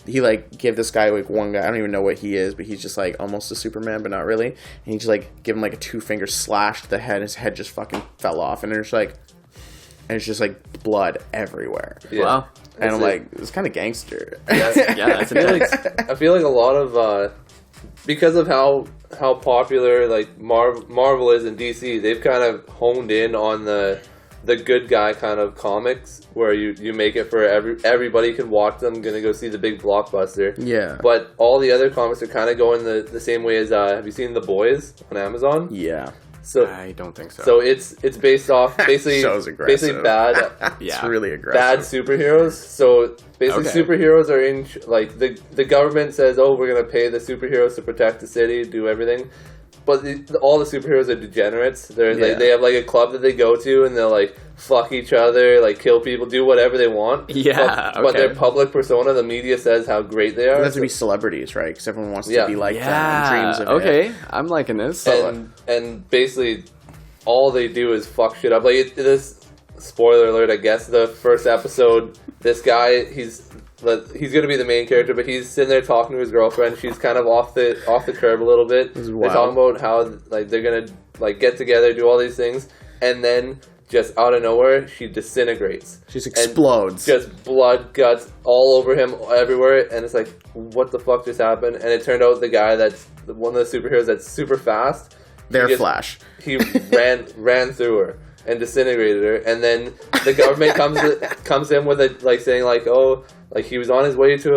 he, like, give this guy, like, one guy, I don't even know what he is, but he's just, like, almost a Superman, but not really. And he just, like, give him, like, a 2-finger slash to the head. His head just fucking fell off. And it's like, and it's just, like, blood everywhere. Yeah. Wow. And I'm like, it's kind of gangster. Yeah, that's I feel like a lot of because of how popular like Marvel is in DC, they've kind of honed in on the good guy kind of comics where you make it for everybody can watch them, gonna go see the big blockbuster. Yeah. But all the other comics are kind of going the same way as have you seen The Boys on Amazon? Yeah. So I don't think so. so it's based off basically Show's aggressive. bad yeah. It's really aggressive. bad superheroes. So basically, Okay. superheroes are in like the government says, oh, we're gonna pay the superheroes to protect the city, do everything. But all the superheroes are degenerates. They're like, they have like a club that they go to, and they'll like fuck each other, like kill people, do whatever they want. Yeah, but okay. their public persona, the media says how great they are. They have to be celebrities, right? Because everyone wants Yeah. to be like them. Yeah. Dreams of Okay. it. I'm liking this. and basically all they do is fuck shit up. Like this spoiler alert, I guess. The first episode, this guy, he's gonna be the main character, but he's sitting there talking to his girlfriend. She's kind of off the curb a little bit. This is They're wild. talking about how like they're gonna like get together, do all these things, and then just out of nowhere, she disintegrates. Just explodes. Just blood, guts all over him, everywhere, and it's like, what the fuck just happened? And it turned out the guy that's one of the superheroes that's super fast. Their he just- Flash. He ran through her. and disintegrated her, and then the government comes in with it, like saying like, oh, like he was on his way to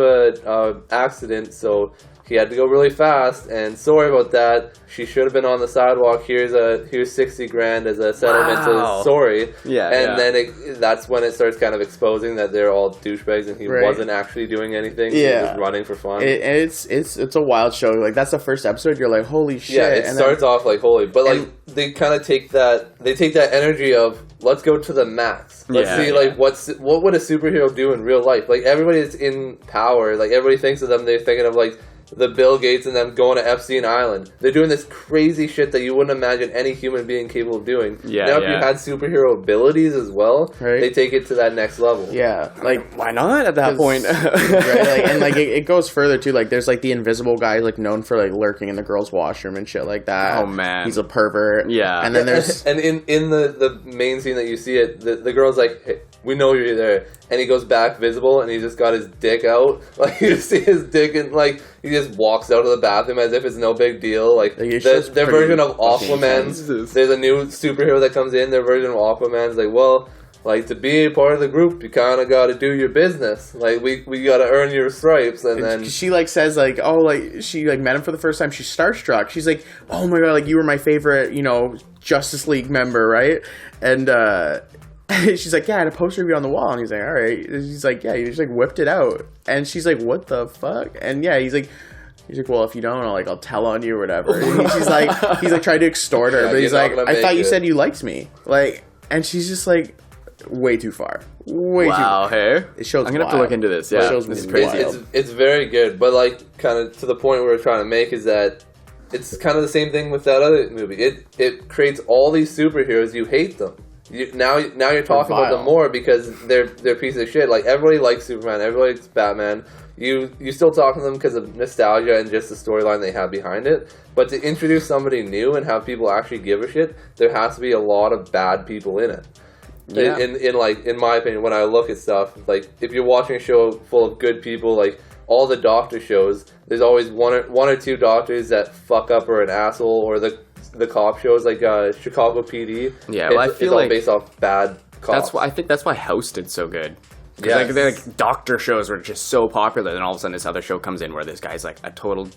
a accident, so he had to go really fast, and sorry about that. She should have been on the sidewalk. Here's $60,000 as a settlement. Wow. So sorry. Yeah. And then that's when it starts kind of exposing that they're all douchebags, and he wasn't actually doing anything. Yeah. He was running for fun. It's a wild show. Like that's the first episode. You're like, holy shit. Yeah, it starts off like holy, but like they kind of take that energy of let's go to the max. Let's see like what would a superhero do in real life? Like everybody's in power. Like everybody thinks of them. They're thinking of like the Bill Gates and them going to Epstein Island. They're doing this crazy shit that you wouldn't imagine any human being capable of doing. Yeah, now, if you had superhero abilities as well, they take it to that next level. Yeah, like why not at that point? Right? And like it goes further too. Like there's like the invisible guy, like known for like lurking in the girls' washroom and shit like that. Oh man, he's a pervert. Yeah, and then there's and in the main scene that you see it, the girl's like, hey, we know you're there, and he goes back visible, and he just got his dick out. Like you see his dick, and like he just walks out of the bathroom as if it's no big deal. Like their version of Aquaman's. There's a new superhero that comes in. Their version of Aquaman's like, well, like to be a part of the group, you kind of got to do your business. Like we got to earn your stripes, and then she like says like, oh, like she like met him for the first time. She's starstruck. She's like, oh my god, like you were my favorite, Justice League member, right? And she's like, yeah, I had a poster of you on the wall. And he's like, all right. He's like, yeah, you just like whipped it out. And she's like, what the fuck? And yeah, he's like, well, if you don't, I'll tell on you or whatever. And he's like trying to extort her, but he's like, I thought you said you liked me. Like, and she's just like, way too far. Way too far. Hey, it shows. I'm gonna have to look into this. Yeah, this is crazy. It's very good, but like kind of to the point we're trying to make is that it's kind of the same thing with that other movie. It creates all these superheroes. You hate them. Now you're talking about them more because they're pieces of shit. Like everybody likes Superman, everybody likes Batman. You still talk to them because of nostalgia and just the storyline they have behind it. But to introduce somebody new and have people actually give a shit, there has to be a lot of bad people in it. Yeah. In my opinion, when I look at stuff, like if you're watching a show full of good people, like all the doctor shows, there's always one or two doctors that fuck up or an asshole, or the cop shows like Chicago PD. Yeah, well, I feel like based off bad cops. I think that's why House did so good. Because like doctor shows were just so popular, then all of a sudden this other show comes in where this guy's like a total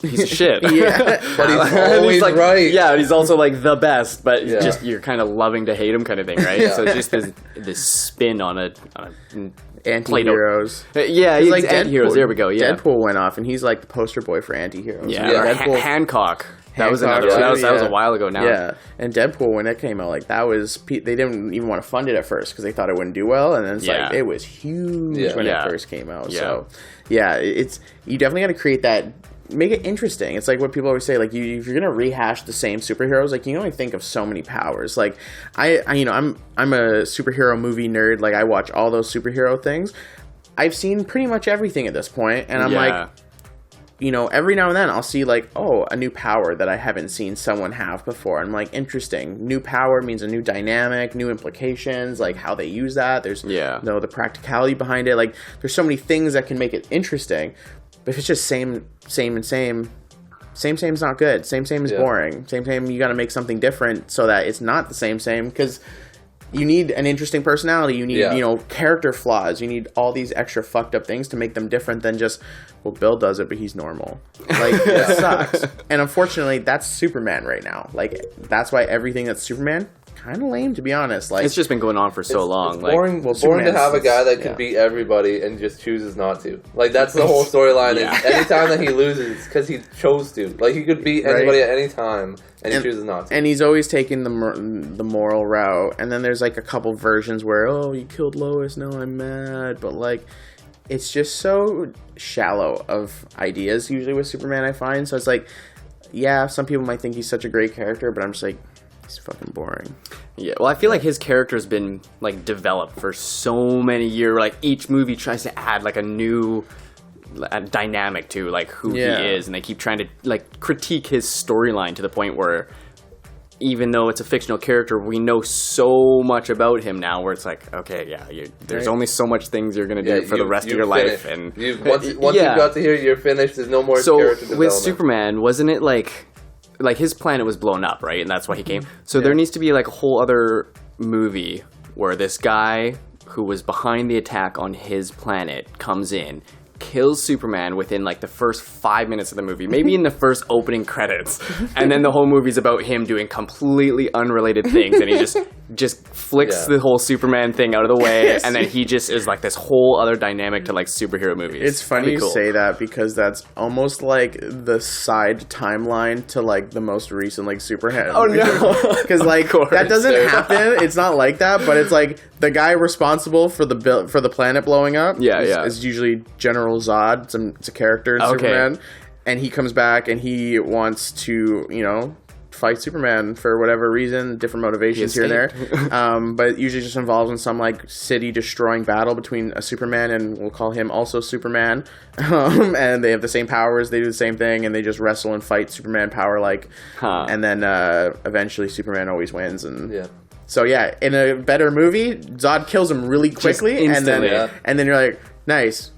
piece of shit. Yeah, but he's always like, right. Yeah, he's also like the best, but just you're kind of loving to hate him kind of thing, right? So it's just this spin on a anti-heroes. Yeah, he's like anti-heroes. There we go. Yeah, Deadpool went off, and he's like the poster boy for anti-heroes. Yeah, Hancock. That was another. That was a while ago now. Yeah, and Deadpool when it came out, like that was they didn't even want to fund it at first because they thought it wouldn't do well, and then it's like it was huge when it first came out. Yeah. So yeah, it's you definitely got to create that. Make it interesting. It's like what people always say. Like if you're gonna rehash the same superheroes, like you can only think of so many powers. Like I'm a superhero movie nerd. Like I watch all those superhero things. I've seen pretty much everything at this point, and I'm like, every now and then I'll see like, oh, a new power that I haven't seen someone have before. I'm like, interesting. New power means a new dynamic, new implications, like how they use that. There's the practicality behind it. Like there's so many things that can make it interesting. But if it's just same is not good. Same is boring. Same, you got to make something different so that it's not the same, because you need an interesting personality. You need, character flaws. You need all these extra fucked up things to make them different than just, well, Bill does it, but he's normal. Like, it sucks. And unfortunately, that's Superman right now. Like, that's why everything that's Superman, kind of lame, to be honest. Like, it's just been going on for so long. It's boring, boring to have a guy that can beat everybody and just chooses not to. Like, that's the whole storyline. Is anytime that he loses, it's because he chose to. Like, he could beat anybody at any time, and he chooses not to. And he's always taking the moral route. And then there's, like, a couple versions where, oh, you killed Lois, now I'm mad. But, like, it's just so shallow of ideas, usually, with Superman, I find. So it's like, yeah, some people might think he's such a great character, but I'm just like, he's fucking boring. Yeah, well, I feel like his character's been, like, developed for so many years. Like, each movie tries to add, like, a new dynamic to, like, who he is. And they keep trying to, like, critique his storyline to the point where, even though it's a fictional character, we know so much about him now where it's like, okay, there's only so much things you're going to do for the rest of your life. And once you've got to here, you're finished. There's no more character development. With Superman, wasn't it, like his planet was blown up, right? And that's why he came. So there needs to be like a whole other movie where this guy who was behind the attack on his planet comes in, kills Superman within like the first 5 minutes of the movie, maybe in the first opening credits, and then the whole movie's about him doing completely unrelated things, and he just flicks the whole Superman thing out of the way, and then he just is like this whole other dynamic to like superhero movies. It's funny you say that because that's almost like the side timeline to like the most recent like Superman. Oh no, because like that doesn't happen. It's not like that, but it's like the guy responsible for the planet blowing up. Is usually General Zod. It's a character in Superman, and he comes back and he wants to fight Superman for whatever reason, different motivations here and there. But it usually just involves in some like city destroying battle between a Superman and we'll call him also Superman. And they have the same powers, they do the same thing, and they just wrestle and fight Superman power like. And then eventually Superman always wins. And so in a better movie, Zod kills him really quickly, and then you're like, nice.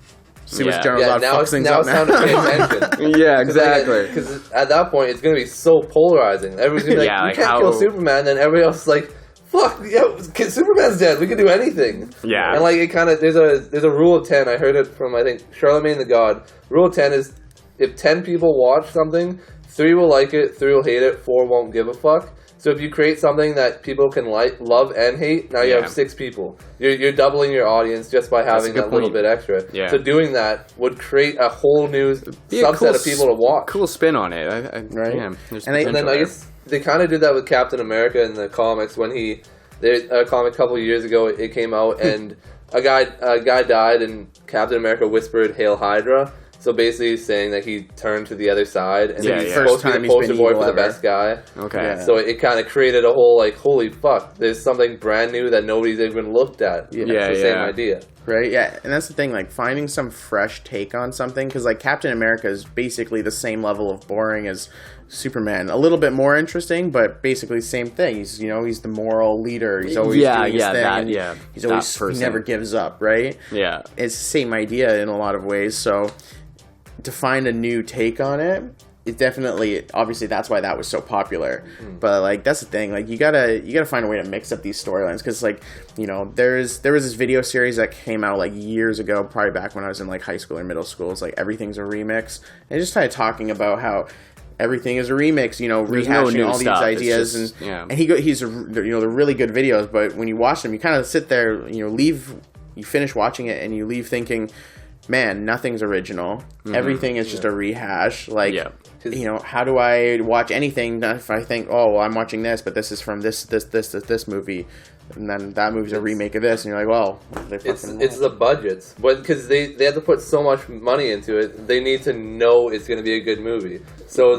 See what General Zod fucks things up now. Now it's time to pay attention. Yeah, exactly. Because at that point, it's going to be so polarizing. Everybody's going to be like, you can't kill Superman, then everybody else is like, fuck, Superman's dead, we can do anything. Yeah. And like, it kind of, there's a rule of 10, I heard it from, I think, Charlemagne the God. Rule of 10 is, if 10 people watch something, 3 will like it, 3 will hate it, 4 won't give a fuck. So if you create something that people can like, love, and hate, now you have 6 people. You're doubling your audience just by having that little bit extra. Yeah. So doing that would create a whole new subset of people to watch. Cool spin on it, right? Yeah, and then I guess they kind of did that with Captain America in the comics when a comic a couple of years ago it came out and a guy died and Captain America whispered "Hail Hydra." So basically saying that he turned to the other side and he's supposed to be the poster boy for the best guy. Okay. Yeah. So it kind of created a whole like, holy fuck, there's something brand new that nobody's even looked at. It's the same idea. Right, yeah, and that's the thing, like, finding some fresh take on something, because, like, Captain America is basically the same level of boring as Superman. A little bit more interesting, but basically the same thing. He's, he's the moral leader. He's always doing his thing. He's always, he never gives up, right? Yeah. It's the same idea in a lot of ways, so to find a new take on it, it definitely, obviously that's why that was so popular. But like that's the thing, like you gotta find a way to mix up these storylines, because like there was this video series that came out like years ago, probably back when I was in like high school or middle school. It's like Everything's a Remix, and just kind of talking about how everything is a remix, rehashing all these ideas, and he's they're really good videos, but when you watch them, you kind of sit there, you finish watching it and you leave thinking, man, nothing's original. Everything is just a rehash. Like, how do I watch anything if I think, oh, well, I'm watching this, but this is from this movie, and then that movie's a remake of this, and you're like, well, it's the budgets, but because they have to put so much money into it, they need to know it's going to be a good movie. So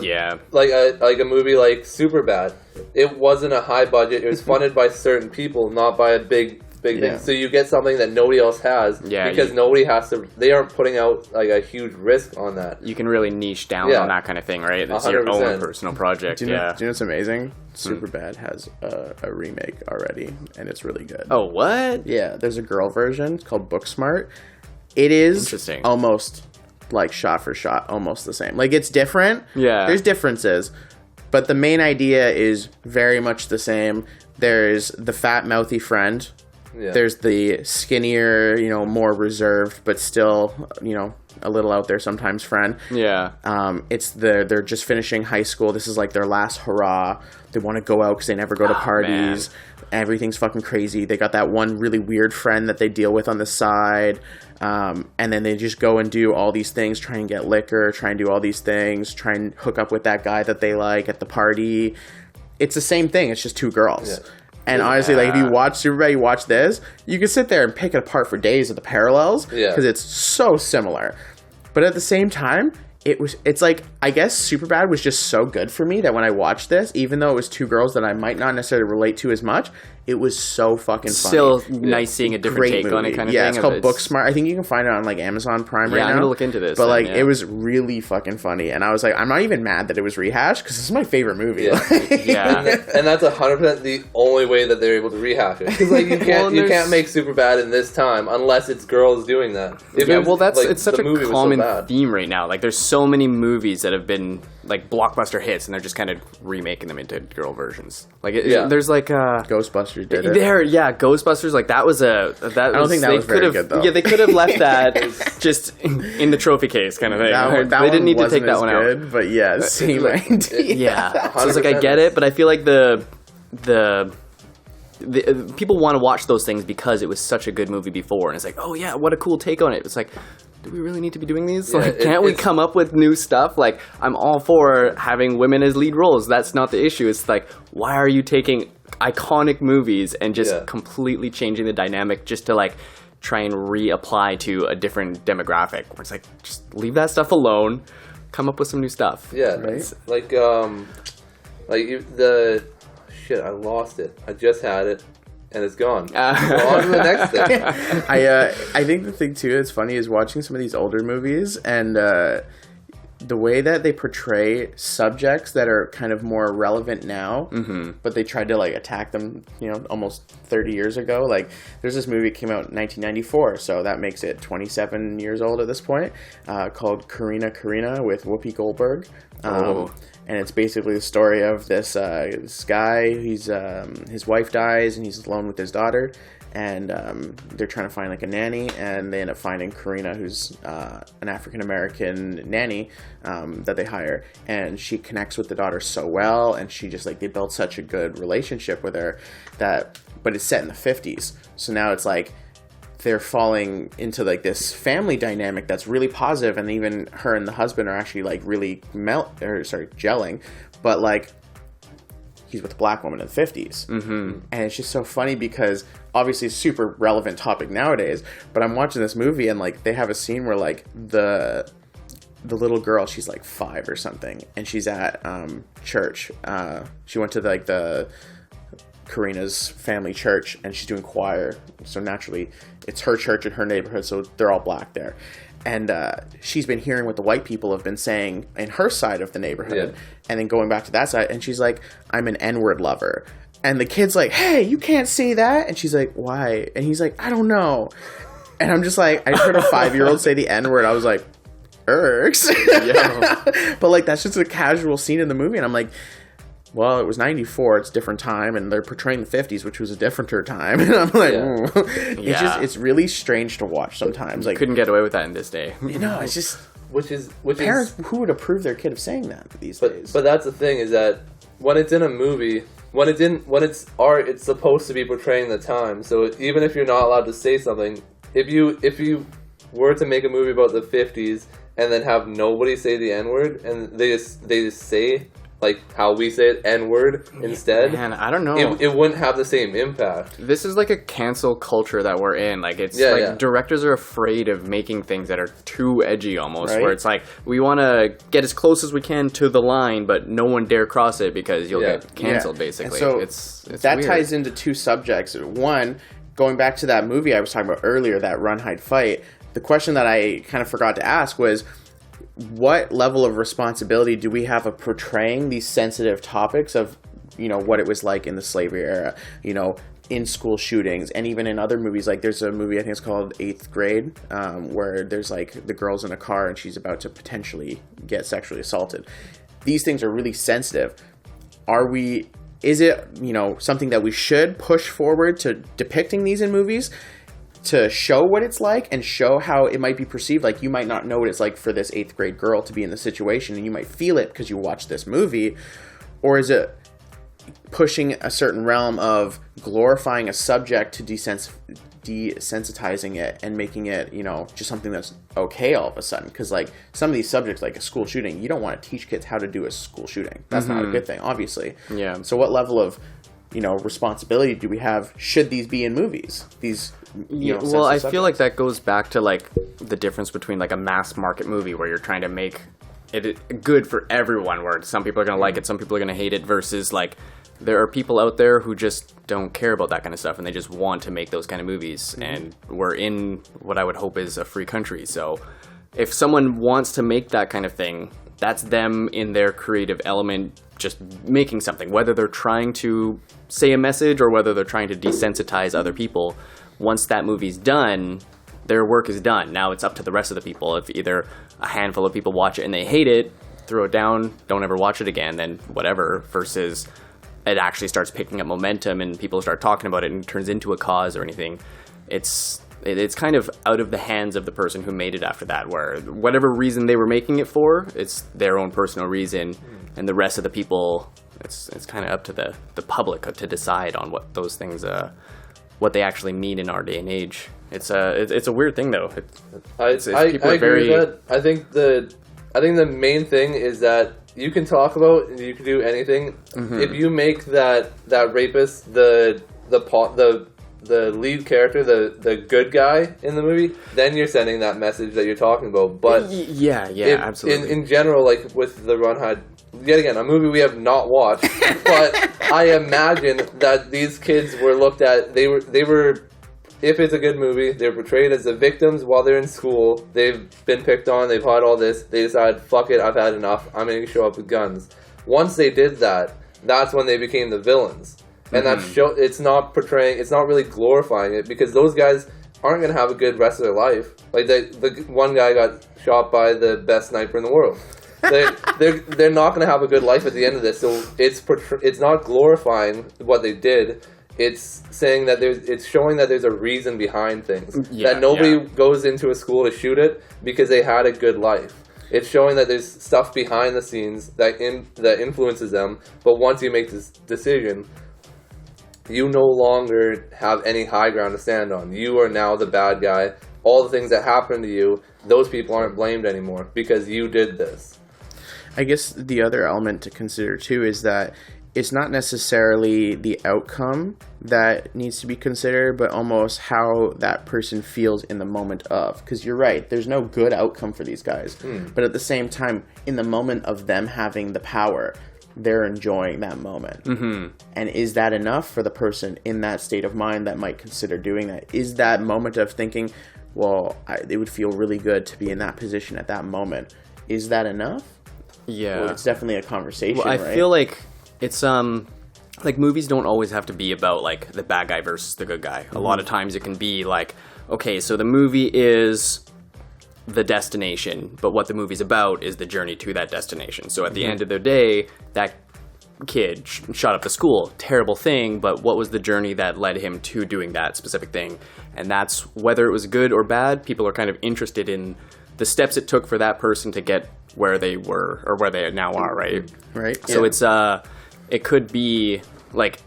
like a movie like Superbad, it wasn't a high budget. It was funded by certain people, not by a big thing. So you get something that nobody else has because nobody has to. They aren't putting out like a huge risk on that. You can really niche down on that kind of thing, right? It's 100%. Your own personal project. Do you know what's amazing? Superbad has a remake already, and it's really good. Oh, what? Yeah, there's a girl version called Booksmart. It is interesting. Almost like shot for shot, almost the same. Like it's different. Yeah, there's differences, but the main idea is very much the same. There's the fat, mouthy friend. Yeah. There's the skinnier, more reserved, but still, a little out there sometimes friend. Yeah. They're just finishing high school. This is like their last hurrah. They want to go out because they never go to parties. Man. Everything's fucking crazy. They got that one really weird friend that they deal with on the side. And then they just go and do all these things, try and get liquor, try and do all these things, try and hook up with that guy that they like at the party. It's the same thing. It's just 2 girls. Yeah. And honestly, like if you watch Superbad, you watch this, you can sit there and pick it apart for days of the parallels because it's so similar. But at the same time, it's like, I guess Superbad was just so good for me that when I watched this, even though it was 2 girls that I might not necessarily relate to as much, it was so fucking funny. Still nice seeing a different take on it kind of thing. Yeah, it's called Booksmart. I think you can find it on like Amazon Prime right now. Yeah, I'm going to look into this. But like, it was really fucking funny. And I was like, I'm not even mad that it was rehashed because this is my favorite movie. Yeah. And that's 100% the only way that they're able to rehash it. Because like, you can't make Superbad in this time unless it's girls doing that. It's such a common theme right now. Like there's so so many movies that have been like blockbuster hits, and they're just kind of remaking them into girl versions. Like, there's like Ghostbusters did it. Ghostbusters. Like that was I don't think that was very good though. Yeah, they could have left that just in the trophy case kind of thing. They didn't need to take that one out. But yeah, same idea. Yeah, so it's like I get it, but I feel like the people want to watch those things because it was such a good movie before, and it's like, oh yeah, what a cool take on it. It's like, do we really need to be doing these? Yeah, like, can't we come up with new stuff? Like, I'm all for having women as lead roles. That's not the issue. It's like, why are you taking iconic movies and just completely changing the dynamic just to like try and reapply to a different demographic? Where it's like, just leave that stuff alone. Come up with some new stuff. Yeah, right? Shit, I lost it. I just had it, and it's gone. So on to the next thing. I think the thing too that's funny is watching some of these older movies and the way that they portray subjects that are kind of more relevant now, but they tried to like attack them, almost 30 years ago. Like, there's this movie that came out in 1994, so that makes it 27 years old at this point, called Karina with Whoopi Goldberg. And it's basically the story of this guy. His wife dies, and he's alone with his daughter. And they're trying to find like a nanny, and they end up finding Karina, who's an African American nanny that they hire. And she connects with the daughter so well, and she just like they build such a good relationship with her but it's set in the 50s, so now it's like they're falling into like this family dynamic that's really positive, and even her and the husband are actually like really gelling, but like he's with a black woman in the 50s. And it's just so funny because obviously it's a super relevant topic nowadays, but I'm watching this movie and like they have a scene where like the little girl, she's like 5 or something, and she's at church. She went to the Karina's family church, and she's doing choir, so naturally it's her church in her neighborhood, so they're all black there. And she's been hearing what the white people have been saying in her side of the neighborhood, and then going back to that side, and she's like, I'm an N-word lover. And the kid's like, hey, you can't say that. And she's like, why? And he's like, I don't know. And I'm just like, I heard a 5-year-old say the N-word. I was like, irks. But like, that's just a casual scene in the movie, and I'm like, well, it was 94, it's a different time, and they're portraying the 50s, which was a differenter time. And I'm like, it's really strange to watch sometimes. Like, couldn't get away with that in this day. It's just Which parents who would approve their kid of saying that these days. But that's the thing, is that when it's in a movie, when it's art, it's supposed to be portraying the time. So even if you're not allowed to say something, if you were to make a movie about the 50s and then have nobody say the N-word, and they just say like how we say it, N-word, instead. Man, I don't know. It wouldn't have the same impact. This is like a cancel culture that we're in. Like, it's directors are afraid of making things that are too edgy almost, right? Where it's like, we want to get as close as we can to the line, but no one dare cross it because you'll get canceled, basically. And so it's that weird. ties into two subjects. One, going back to that movie I was talking about earlier, that Run, Hide, Fight, the question that I kind of forgot to ask was, what level of responsibility do we have of portraying these sensitive topics of, what it was like in the slavery era, in school shootings, and even in other movies? Like, there's a movie, I think it's called 8th Grade, where there's like the girl's in a car and she's about to potentially get sexually assaulted. These things are really sensitive. Is it, something that we should push forward to depicting these in movies, to show what it's like and show how it might be perceived? Like, you might not know what it's like for this 8th grade girl to be in the situation, and you might feel it because you watched this movie. Or is it pushing a certain realm of glorifying a subject to desensitizing it and making it, just something that's okay all of a sudden? Because like some of these subjects, like a school shooting, you don't want to teach kids how to do a school shooting. That's not a good thing, obviously. Yeah. So what level of responsibility do we have? Should these be in movies? These well, I feel like that goes back to like the difference between like a mass market movie where you're trying to make it good for everyone, where some people are going to like it, some people are going to hate it, versus like there are people out there who just don't care about that kind of stuff and they just want to make those kind of movies. And we're in what I would hope is a free country. So if someone wants to make that kind of thing, that's them in their creative element, just making something, whether they're trying to say a message or whether they're trying to desensitize other people. Once that movie's done, their work is done. Now it's up to the rest of the people. If either a handful of people watch it and they hate it, throw it down, don't ever watch it again, then whatever, versus it actually starts picking up momentum and people start talking about it and it turns into a cause or anything. It's kind of out of the hands of the person who made it after that, where whatever reason they were making it for, it's their own personal reason, and the rest of the people, it's kind of up to the public to decide on what those things, what they actually mean in our day and age. It's a weird thing though. I agree with that. I think the main thing is that you can talk about and you can do anything. Mm-hmm. If you make that rapist the lead character, the good guy in the movie, then you're sending that message that you're talking about. But absolutely. In general, like with the Run Hide, yet again, a movie we have not watched, but I imagine that these kids were looked at. They were. If it's a good movie, they're portrayed as the victims while they're in school. They've been picked on. They've had all this. They decide, fuck it, I've had enough. I'm going to show up with guns. Once they did that, that's when they became the villains. And it's not portraying, it's not really glorifying it, because those guys aren't going to have a good rest of their life. Like, the one guy got shot by the best sniper in the world. They're not going to have a good life at the end of this. So it's not glorifying what they did. It's saying that it's showing that there's a reason behind things. That nobody goes into a school to shoot it because they had a good life. It's showing that there's stuff behind the scenes that influences them. But once you make this decision, you no longer have any high ground to stand on. You are now the bad guy. All the things that happened to you, those people aren't blamed anymore because you did this. I guess the other element to consider too is that it's not necessarily the outcome that needs to be considered, but almost how that person feels in the moment of. Because you're right, there's no good outcome for these guys. But at the same time, in the moment of them having the power, they're enjoying that moment. Mm-hmm. And is that enough for the person in that state of mind that might consider doing that? Is that moment of thinking, well, it would feel really good to be in that position at that moment. Is that enough? Yeah. Well, it's definitely a conversation, I right? feel like it's like movies don't always have to be about like the bad guy versus the good guy. A lot of times it can be like, okay, so the movie is the destination, but what the movie's about is the journey to that destination. So at the end of the day, that kid shot up the school, terrible thing, but what was the journey that led him to doing that specific thing? And that's whether it was good or bad, people are kind of interested in the steps it took for that person to get where they were or where they now are, right? Right. So it's it could be like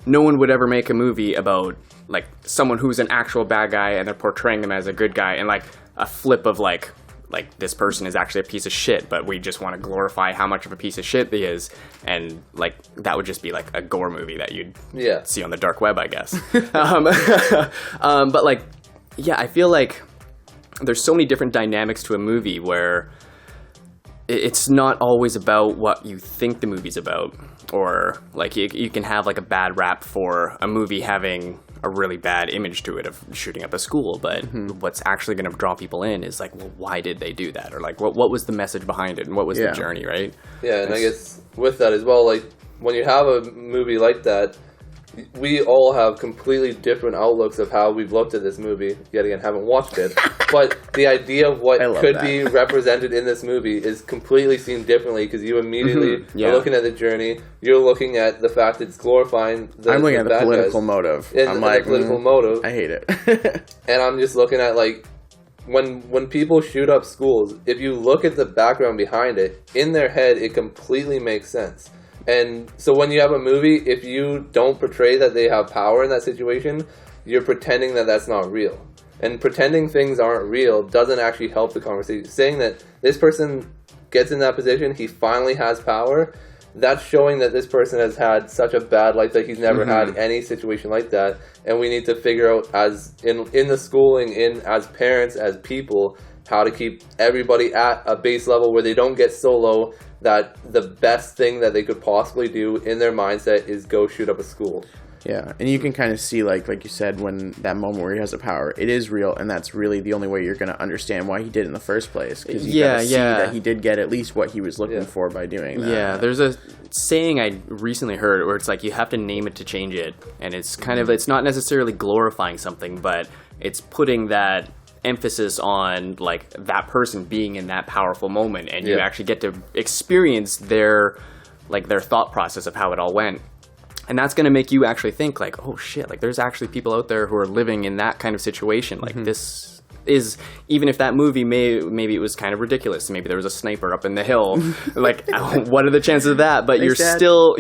no one would ever make a movie about like someone who's an actual bad guy and they're portraying them as a good guy, and like a flip of like this person is actually a piece of shit, but we just want to glorify how much of a piece of shit he is, and like that would just be like a gore movie that you'd see on the dark web, I guess. But like, yeah, I feel like there's so many different dynamics to a movie where it's not always about what you think the movie's about, or like you can have like a bad rap for a movie having a really bad image to it of shooting up a school, but what's actually going to draw people in is like, well, why did they do that, or like what was the message behind it, and what was the journey, right? Yeah, and I guess with that as well, like when you have a movie like that, we all have completely different outlooks of how we've looked at this movie. Yet again, haven't watched it. But the idea of what could be represented in this movie is completely seen differently, because you immediately are looking at the journey. You're looking at the fact that it's glorifying the I'm looking at the political motive. I'm like, political motive. I hate it. And I'm just looking at, like, when people shoot up schools, if you look at the background behind it, in their head, it completely makes sense. And so when you have a movie, if you don't portray that they have power in that situation, you're pretending that that's not real. And pretending things aren't real doesn't actually help the conversation. Saying that this person gets in that position, he finally has power, that's showing that this person has had such a bad life that he's never had any situation like that. And we need to figure out, as in the schooling, as parents, as people, how to keep everybody at a base level where they don't get so low that the best thing that they could possibly do in their mindset is go shoot up a school. Yeah, and you can kind of see, like you said, when that moment where he has the power, it is real, and that's really the only way you're going to understand why he did it in the first place. Because you got to see that he did get at least what he was looking for by doing that. Yeah, there's a saying I recently heard where it's like you have to name it to change it, and it's kind of, it's not necessarily glorifying something, but it's putting that emphasis on like that person being in that powerful moment, and you Yeah. actually get to experience their thought process of how it all went. And that's going to make you actually think like, oh shit, like there's actually people out there who are living in that kind of situation. Like this is, even if that movie maybe it was kind of ridiculous, maybe there was a sniper up in the hill, like what are the chances of that? But you're still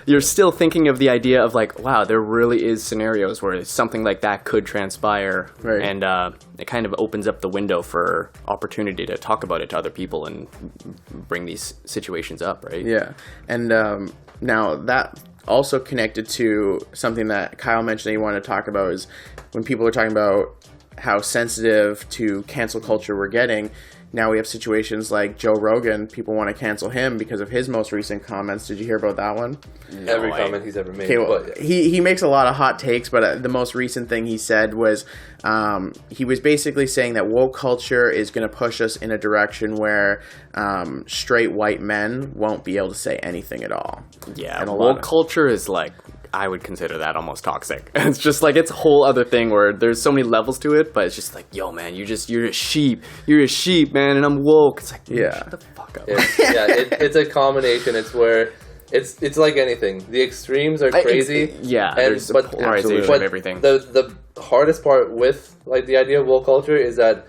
you're still thinking of the idea of like, wow, there really is scenarios where something like that could transpire, Right. and it kind of opens up the window for opportunity to talk about it to other people and bring these situations up, right? Yeah, and now that also connected to something that Kyle mentioned that you wanted to talk about is when people are talking about how sensitive to cancel culture we're getting. Now we have situations like Joe Rogan. People want to cancel him because of his most recent comments. Did you hear about that one? Every comment he's ever made. Okay, well, but, he makes a lot of hot takes, but the most recent thing he said was he was basically saying that woke culture is going to push us in a direction where straight white men won't be able to say anything at all. Yeah, And a woke lot of- culture is like, I would consider that almost toxic. It's just like, it's a whole other thing where there's so many levels to it, but it's just like, yo man, you're a sheep, man, and I'm woke. It's like, Yeah. shut the fuck up. It's a combination. It's where it's like anything. The extremes are crazy. There's a polarization of everything. The hardest part with like the idea of woke culture is that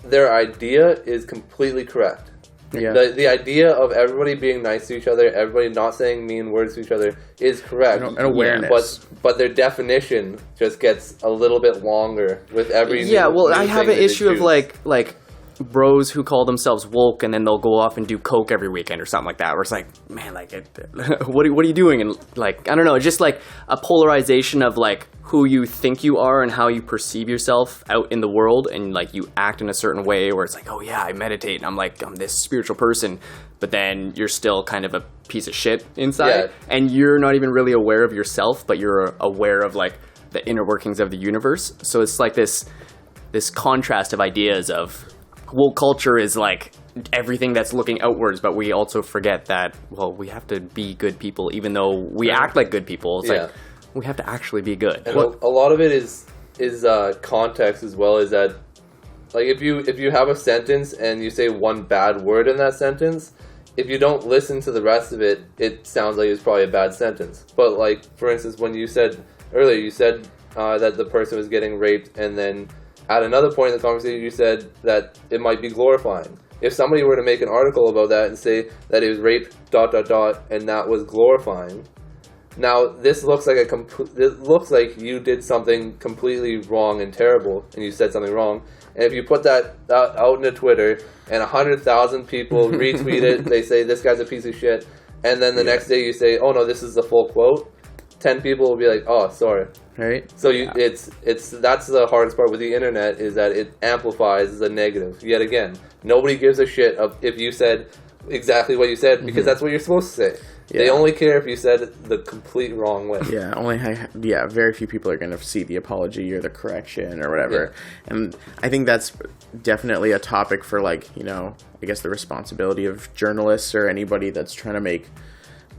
their idea is completely correct. Yeah. The idea of everybody being nice to each other, everybody not saying mean words to each other is correct. An awareness. But their definition just gets a little bit longer with every Yeah, new, well, new I have thing an that they issue of choose. like bros who call themselves woke and then they'll go off and do coke every weekend or something like that, where it's like, man, like what are you doing? And like, I don't know, just like a polarization of like who you think you are and how you perceive yourself out in the world, and like you act in a certain way where it's like, oh yeah, I meditate and I'm this spiritual person, but then you're still kind of a piece of shit inside. Yeah. And you're not even really aware of yourself, but you're aware of like the inner workings of the universe. So it's like this contrast of ideas of woke culture is like everything that's looking outwards, but we also forget that, well, we have to be good people, even though we act like good people. It's like, we have to actually be good. And a lot of it is context as well, is that like if you have a sentence and you say one bad word in that sentence, if you don't listen to the rest of it, it sounds like it's probably a bad sentence. But like, for instance, when you said earlier, that the person was getting raped, and then at another point in the conversation you said that it might be glorifying. If somebody were to make an article about that and say that it was rape ... and that was glorifying, now this looks like it looks like you did something completely wrong and terrible, and you said something wrong. And if you put that out into Twitter and 100,000 people retweet it, they say this guy's a piece of shit, and then the next day you say, oh no, this is the full quote, 10 people will be like, oh, sorry. Right? So it's that's the hardest part with the internet, is that it amplifies the negative. Yet again, nobody gives a shit if you said exactly what you said, because that's what you're supposed to say. Yeah. They only care if you said it the complete wrong way. Yeah, very few people are going to see the apology or the correction or whatever. Yeah. And I think that's definitely a topic for, like, you know, I guess the responsibility of journalists or anybody that's trying to make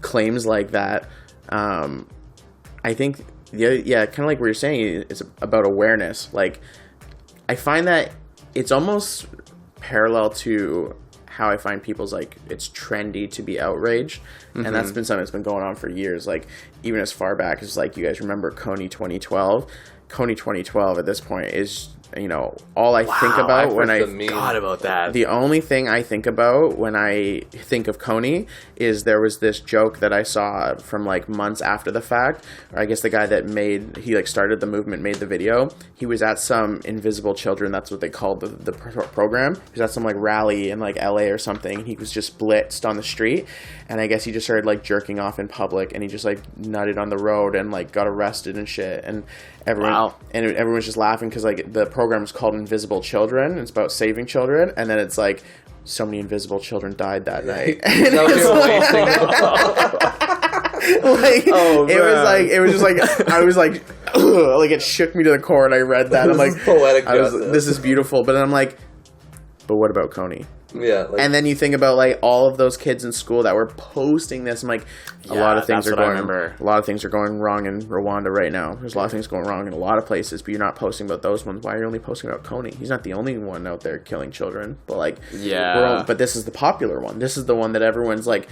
claims like that. I think, kind of like what you're saying, it's about awareness. Like, I find that it's almost parallel to how I find people's, like, it's trendy to be outraged. And that's been something that's been going on for years. Like, even as far back as, like, you guys remember KONY 2012. KONY 2012 at this point is, you know, all I think about when I forgot about that. The only thing I think about when I think of KONY is there was this joke that I saw from, like, months after the fact, or I guess the guy that started the movement, made the video. He was at some Invisible Children, that's what they called the program. He was at some, like, rally in, like, LA or something. He was just blitzed on the street, and I guess he just started, like, jerking off in public, and he just, like, nutted on the road and, like, got arrested and shit. And everyone's just laughing because, like, the program is called Invisible Children. It's about saving children, and then it's like, so many invisible children died that night. It was just like I was like, ugh, like, it shook me to the core, and I read that. I'm like, poetic. This is beautiful, but then I'm like, but what about KONY? Yeah. And then you think about like all of those kids in school that were posting this. I'm like, a lot of things are going. A lot of things are going wrong in Rwanda right now. There's a lot of things going wrong in a lot of places, but you're not posting about those ones. Why are you only posting about KONY? He's not the only one out there killing children. But like, but this is the popular one. This is the one that everyone's like,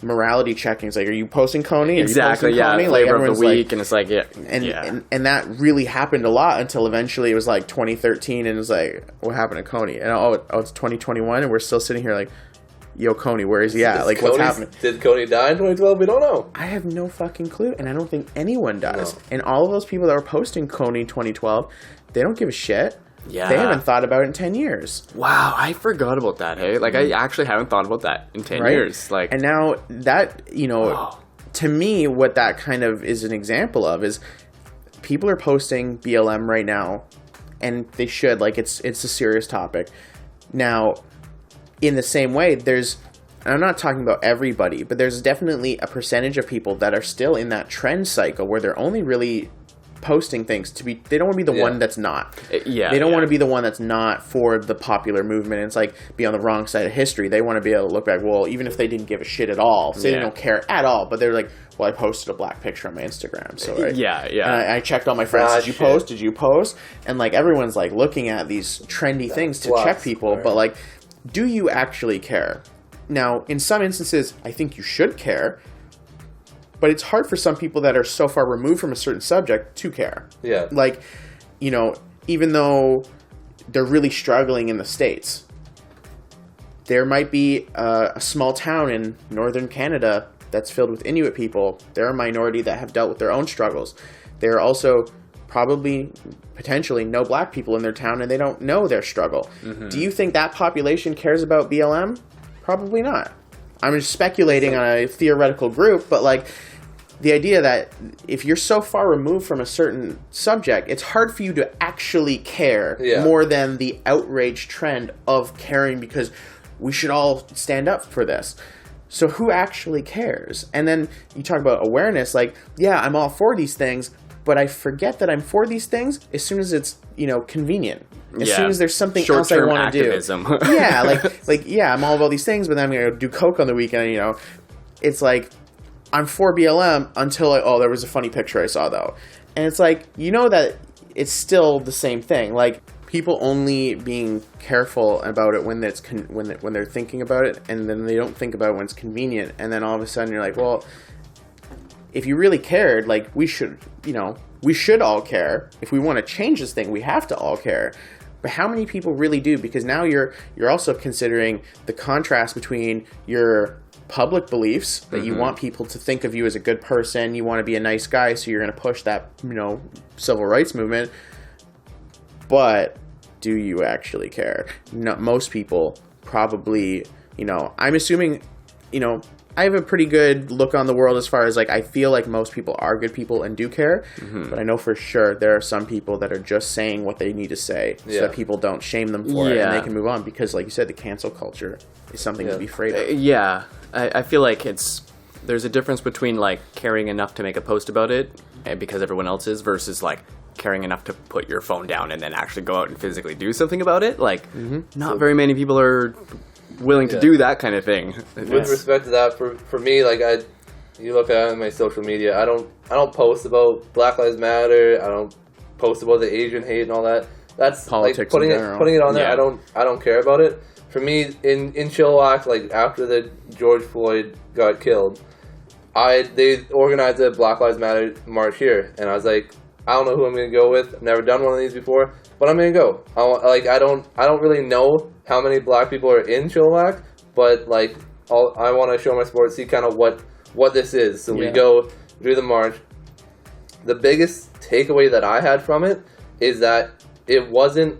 morality checking. It's like, are you posting KONY? Exactly. KONY? Like, Flavor of the week, and it's like, and that really happened a lot until eventually it was like 2013, and it was like, what happened to KONY? And it's 2021, and we're still sitting here like, yo, KONY, where is he at? Like, what's happening? Did KONY die in 2012? We don't know. I have no fucking clue, and I don't think anyone does. No. And all of those people that were posting KONY 2012, they don't give a shit. Yeah. They haven't thought about it in 10 years. Wow, I forgot about that, hey? Like, I actually haven't thought about that in 10 years. Like, and now that, to me, what that kind of is an example of is people are posting BLM right now, and they should. Like, it's a serious topic. Now, in the same way, I'm not talking about everybody, but there's definitely a percentage of people that are still in that trend cycle where they're only really posting things they don't want to be the one that's not. They don't want to be the one that's not for the popular movement. And it's like be on the wrong side of history. They want to be able to look back, well, even if they didn't give a shit at all, say they don't care at all, but they're like, well, I posted a black picture on my Instagram. So and I checked all my friends. Did you post? And like everyone's like looking at these trendy things to check people, but like, do you actually care? Now, in some instances, I think you should care, but it's hard for some people that are so far removed from a certain subject to care. Yeah. Like, even though they're really struggling in the States, there might be a small town in northern Canada that's filled with Inuit people. They're a minority that have dealt with their own struggles. There are also probably, potentially, no black people in their town, and they don't know their struggle. Mm-hmm. Do you think that population cares about BLM? Probably not. I'm just speculating on a theoretical group, but like the idea that if you're so far removed from a certain subject, it's hard for you to actually care more than the outrage trend of caring because we should all stand up for this. So who actually cares? And then you talk about awareness, like, yeah, I'm all for these things, but I forget that I'm for these things as soon as it's, convenient. As soon as there's something else I want to do. I'm all about these things, but then I'm going to do coke on the weekend, It's like, I'm for BLM until, there was a funny picture I saw, though. And it's like, that it's still the same thing. Like, people only being careful about it when they're thinking about it, and then they don't think about it when it's convenient. And then all of a sudden you're like, well, if you really cared, like, we should all care. If we want to change this thing, we have to all care. But how many people really do? Because now you're also considering the contrast between your public beliefs that you want people to think of you as a good person, you want to be a nice guy, so you're going to push that, civil rights movement. But do you actually care? No, most people probably, I'm assuming, I have a pretty good look on the world as far as, like, I feel like most people are good people and do care, but I know for sure there are some people that are just saying what they need to say so that people don't shame them for it and they can move on because, like you said, the cancel culture is something to be afraid of. I feel like there's a difference between, like, caring enough to make a post about it because everyone else is versus, like, caring enough to put your phone down and then actually go out and physically do something about it. Like, not very many people are willing to do that kind of thing. With respect to that, for me, like, you look at my social media, I don't post about Black Lives Matter. I don't post about the Asian hate and all that. That's politics, like putting it on there. I don't care about it. For me, in Chilliwack, like after the George Floyd got killed, they organized a Black Lives Matter march here, and I was like, I don't know who I'm gonna go with. I've never done one of these before, but I'm gonna go. I don't really know how many black people are in Chilliwack, but like I want to show my support, see kind of what this is. So we go do the march. The biggest takeaway that I had from it is that it wasn't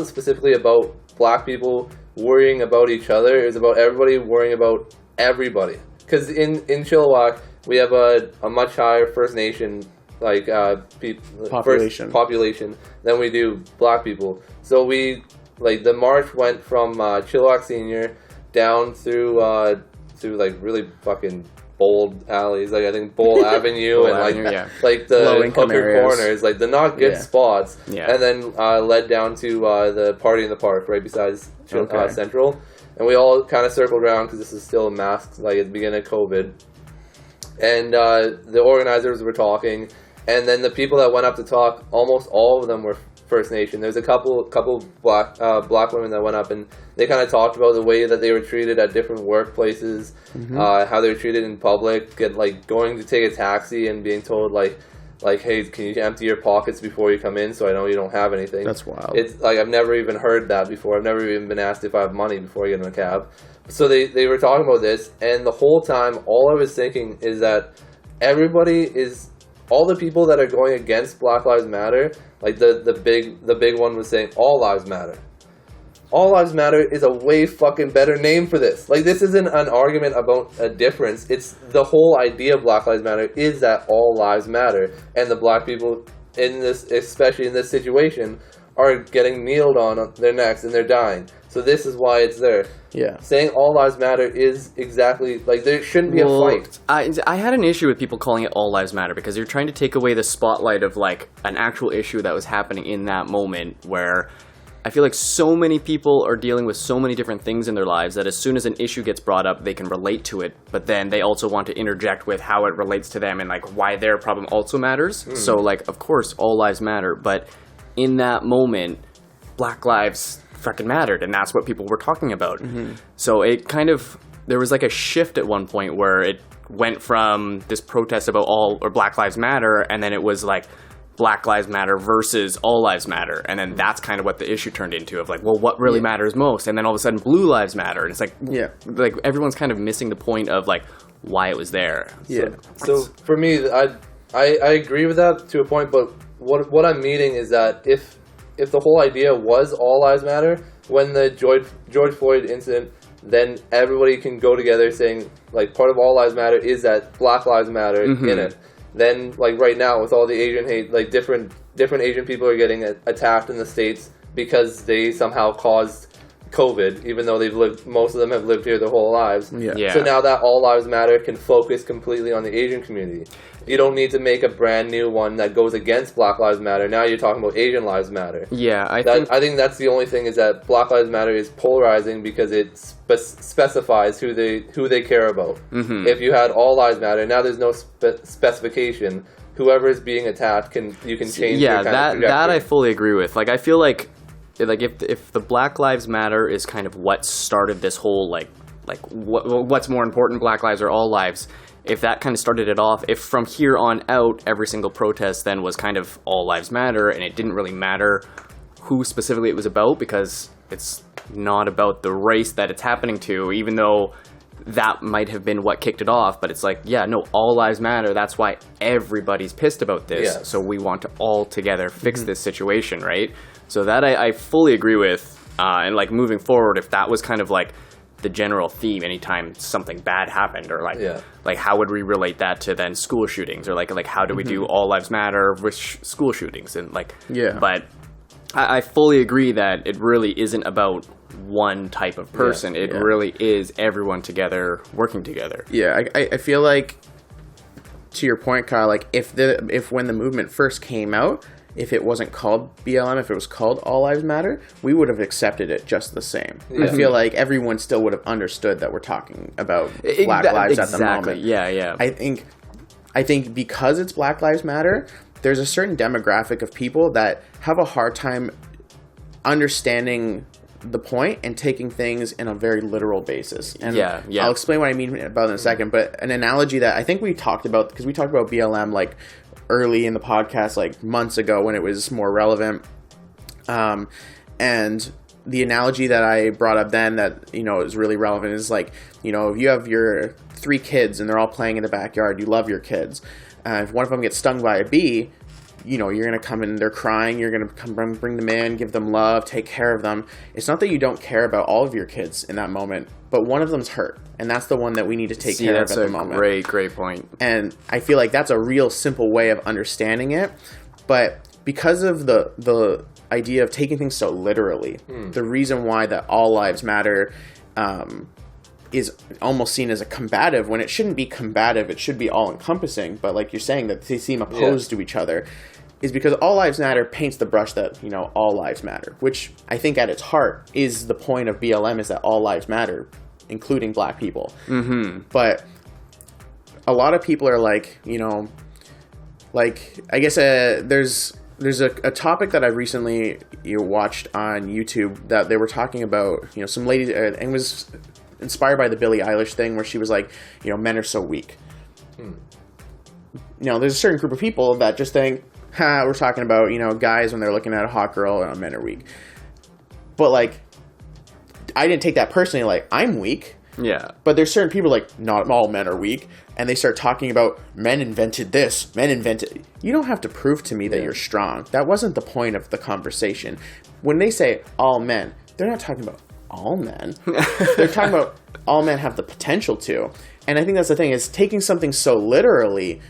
specifically about black people worrying about each other. It was about everybody worrying about everybody. Because in Chilliwack, we have a much higher First Nation population than we do black people. So the march went from Chilliwack Senior down through to like really fucking bold alleys, like I think Bowl Avenue and like Avenue, like the Low-income hooker areas. corners, like the not good spots, Yeah. and then led down to the Party in the Park right beside Okay. Central, and we all kind of circled around because this is still masked, like at the beginning of COVID, and the organizers were talking, and then the people that went up to talk, almost all of them were First Nation. There's a couple black women that went up, and they kind of talked about the way that they were treated at different workplaces, how they were treated in public, going to take a taxi and being told like, hey, can you empty your pockets before you come in so I know you don't have anything. That's wild. It's like I've never even heard that before. I've never even been asked if I have money before I get in a cab. So they were talking about this, and the whole time all I was thinking is that all the people that are going against Black Lives Matter, like the big one was saying all lives matter. All Lives Matter is a way fucking better name for this. Like, this isn't an argument about a difference. It's the whole idea of Black Lives Matter is that all lives matter. And the black people in this, especially in this situation, are getting kneeled on their necks and they're dying. So this is why it's there. Yeah. Saying all lives matter is exactly, like, there shouldn't be a fight. I had an issue with people calling it All Lives Matter because you're trying to take away the spotlight of, like, an actual issue that was happening in that moment where I feel like so many people are dealing with so many different things in their lives that as soon as an issue gets brought up, they can relate to it, but then they also want to interject with how it relates to them and, like, why their problem also matters. So, like, of course, all lives matter, but in that moment, Black lives fucking mattered, and that's what people were talking about. So it kind of, there was like a shift at one point where it went from this protest about Black Lives Matter, and then it was like Black Lives Matter versus All Lives Matter, and then that's kind of what the issue turned into, of like, well, what really matters most? And then all of a sudden Blue Lives Matter, and it's like, like everyone's kind of missing the point of like why it was there. So for me, I agree with that to a point, but what I'm meaning is that if the whole idea was all lives matter, when the George Floyd incident, then everybody can go together saying, like, part of all lives matter is that Black lives matter in it. Then, like, right now with all the Asian hate, like, different Asian people are getting attacked in the States because they somehow caused COVID, even though most of them have lived here their whole lives. So now that all lives matter can focus completely on the Asian community. You don't need to make a brand new one that goes against Black Lives Matter. Now you're talking about Asian Lives Matter. I think that's the only thing, is that Black Lives Matter is polarizing because it specifies who they care about. If you had all lives matter, now there's no specification. Whoever is being attacked you can change. Yeah, that I fully agree with. Like, I feel like if the Black Lives Matter is kind of what started this whole like what's more important, Black lives or all lives, if that kind of started it off, if from here on out every single protest then was kind of all lives matter, and it didn't really matter who specifically it was about, because it's not about the race that it's happening to, even though that might have been what kicked it off, but it's like, yeah, no, all lives matter, that's why everybody's pissed about this. So we want to all together fix this situation, right? So that I fully agree with, and like moving forward, if that was kind of like the general theme anytime something bad happened, or like how would we relate that to then school shootings, or like how do we do all lives matter with school shootings, and like but I fully agree that it really isn't about one type of person. It really is everyone together working together. I feel like, to your point, Kyle, like if when the movement first came out, if it wasn't called BLM, if it was called All Lives Matter, we would have accepted it just the same. I feel like everyone still would have understood that we're talking about Black lives at the moment. I think because it's Black Lives Matter, there's a certain demographic of people that have a hard time understanding the point and taking things in a very literal basis. And I'll explain what I mean about it in a second, but an analogy that I think we talked about, because we talked about BLM like early in the podcast, like months ago when it was more relevant, and the analogy that I brought up then that, you know, is really relevant is like, you know, if you have your 3 kids and they're all playing in the backyard, you love your kids. If one of them gets stung by a bee, you know, you're going to come in, they're crying, you're going to come bring them in, give them love, take care of them. It's not that you don't care about all of your kids in that moment, but one of them's hurt, and that's the one that we need to take care of at the moment. That's a great point. And I feel like that's a real simple way of understanding it, but because of the idea of taking things so literally, the reason why that all lives matter is almost seen as a combative when it shouldn't be combative. It should be all-encompassing. But like you're saying, that they seem opposed to each other, is because all lives matter paints the brush that, you know, all lives matter, which I think at its heart is the point of BLM, is that all lives matter, including black people. Mm-hmm. But a lot of people are like, you know, like, I guess there's a topic that I recently watched on YouTube that they were talking about, you know, some lady, and it was inspired by the Billie Eilish thing where she was like, you know, men are so weak. You know, there's a certain group of people that just think, we're talking about, you know, guys when they're looking at a hot girl, men are weak. But, like, I didn't take that personally, like, I'm weak. Yeah. But there's certain people like, not all men are weak, and they start talking about men invented this, men invented... You don't have to prove to me that you're strong. That wasn't the point of the conversation. When they say all men, they're not talking about all men. They're talking about all men have the potential to. And I think that's the thing, is taking something so literally...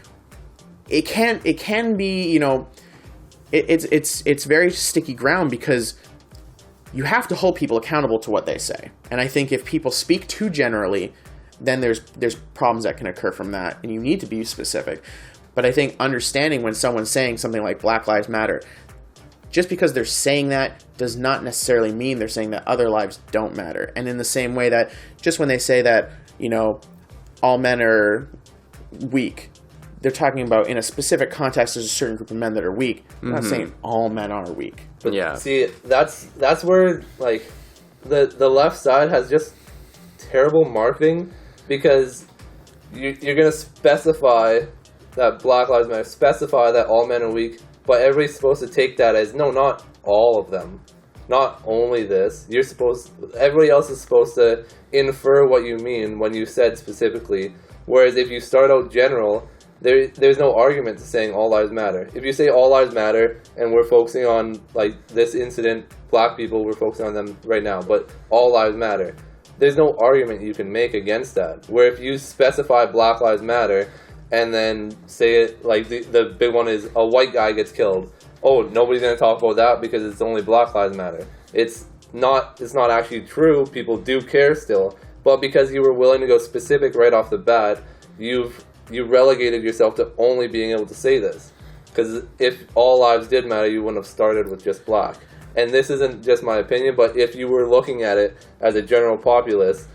It can be, you know, it's very sticky ground because you have to hold people accountable to what they say. And I think if people speak too generally, then there's problems that can occur from that, and you need to be specific. But I think understanding when someone's saying something like Black Lives Matter, just because they're saying that does not necessarily mean they're saying that other lives don't matter. And in the same way that just when they say that, you know, all men are weak, they're talking about in a specific context there's a certain group of men that are weak. They're not saying all men are weak. But see, that's where, like, the left side has just terrible marketing, because you're going to specify that Black Lives Matter, specify that all men are weak, but everybody's supposed to take that as, no, not all of them. Not only this. Everybody else is supposed to infer what you mean when you said specifically. Whereas if you start out general... There's no argument to saying all lives matter. If you say all lives matter and we're focusing on, like, this incident, black people, we're focusing on them right now, but all lives matter, there's no argument you can make against that. Where if you specify Black Lives Matter and then say it, like, the big one is a white guy gets killed, oh, nobody's going to talk about that because it's only Black Lives Matter. It's not actually true. People do care still, but because you were willing to go specific right off the bat, you relegated yourself to only being able to say this. Because if all lives did matter, you wouldn't have started with just black. And this isn't just my opinion, but if you were looking at it as a general populace,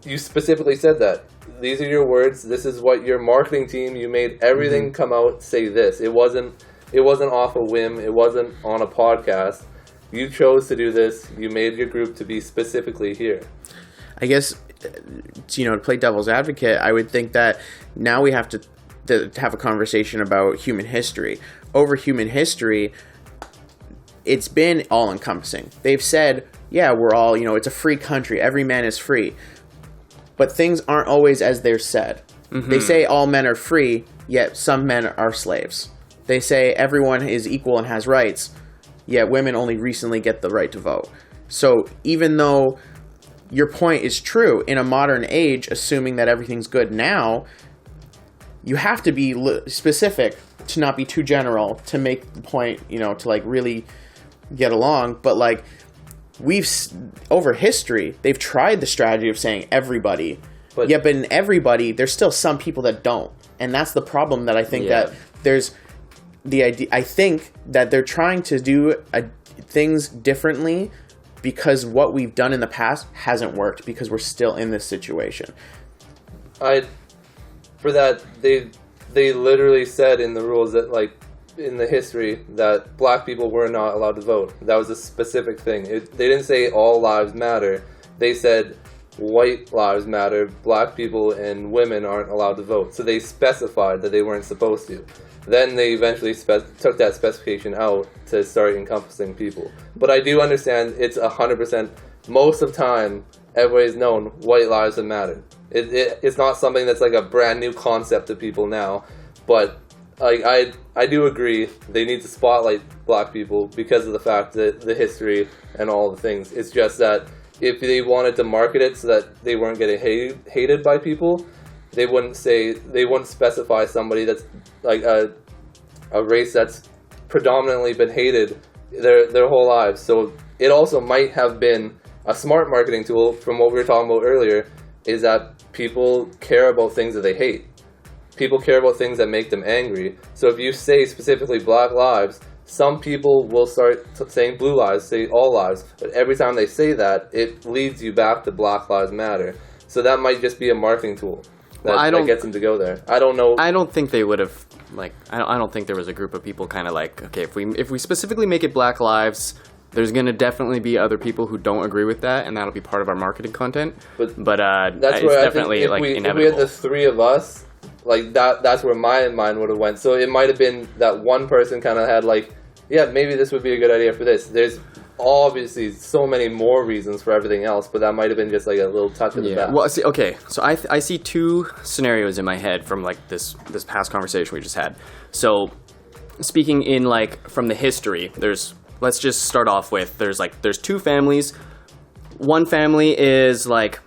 you specifically said that. These are your words. This is what your marketing team, you made everything come out say this. It wasn't off a whim. It wasn't on a podcast. You chose to do this. You made your group to be specifically here. I guess, you know, to play devil's advocate, I would think that now we have to have a conversation about human history. Over human history, it's been all-encompassing. They've said, yeah, we're all, you know, it's a free country. Every man is free. But things aren't always as they're said. Mm-hmm. They say all men are free, yet some men are slaves. They say everyone is equal and has rights, yet women only recently get the right to vote. So even though your point is true, in a modern age, assuming that everything's good now, you have to be specific to not be too general to make the point, you know, to, like, really get along. But, like, over history, they've tried the strategy of saying everybody. But in everybody, there's still some people that don't. And that's the problem that I think that there's the idea. I think that they're trying to do things differently because what we've done in the past hasn't worked, because we're still in this situation. For that, they literally said in the rules that, like, in the history, that black people were not allowed to vote. That was a specific thing. They didn't say all lives matter. They said white lives matter, black people and women aren't allowed to vote. So they specified that they weren't supposed to. Then they eventually took that specification out to start encompassing people. But I do understand it's 100%. Most of the time, everybody's known white lives have mattered. It's not something that's like a brand new concept to people now. But like I do agree they need to spotlight black people because of the fact that the history and all the things. It's just that if they wanted to market it so that they weren't getting hated by people, they wouldn't specify somebody that's like a race that's predominantly been hated their whole lives. So it also might have been a smart marketing tool from what we were talking about earlier is that people care about things that they hate. People care about things that make them angry. So if you say specifically Black lives, some people will start saying blue lives, say all lives, but every time they say that, it leads you back to Black Lives Matter. So that might just be a marketing tool that gets them to go there. I don't know. I don't think they would have, like, I don't think there was a group of people kind of like, okay, if we specifically make it Black Lives, there's going to definitely be other people who don't agree with that, and that'll be part of our marketing content. But that's it's where definitely, I think inevitable. if we had the three of us, like that's where my mind would have went. So it might have been that one person kind of had like, yeah, maybe this would be a good idea for this. There's obviously so many more reasons for everything else, but that might have been just like a little touch of the back. Well, see, okay, so I see two scenarios in my head from like this past conversation we just had. So speaking in like from the history, let's just start off with there's two families. One family is like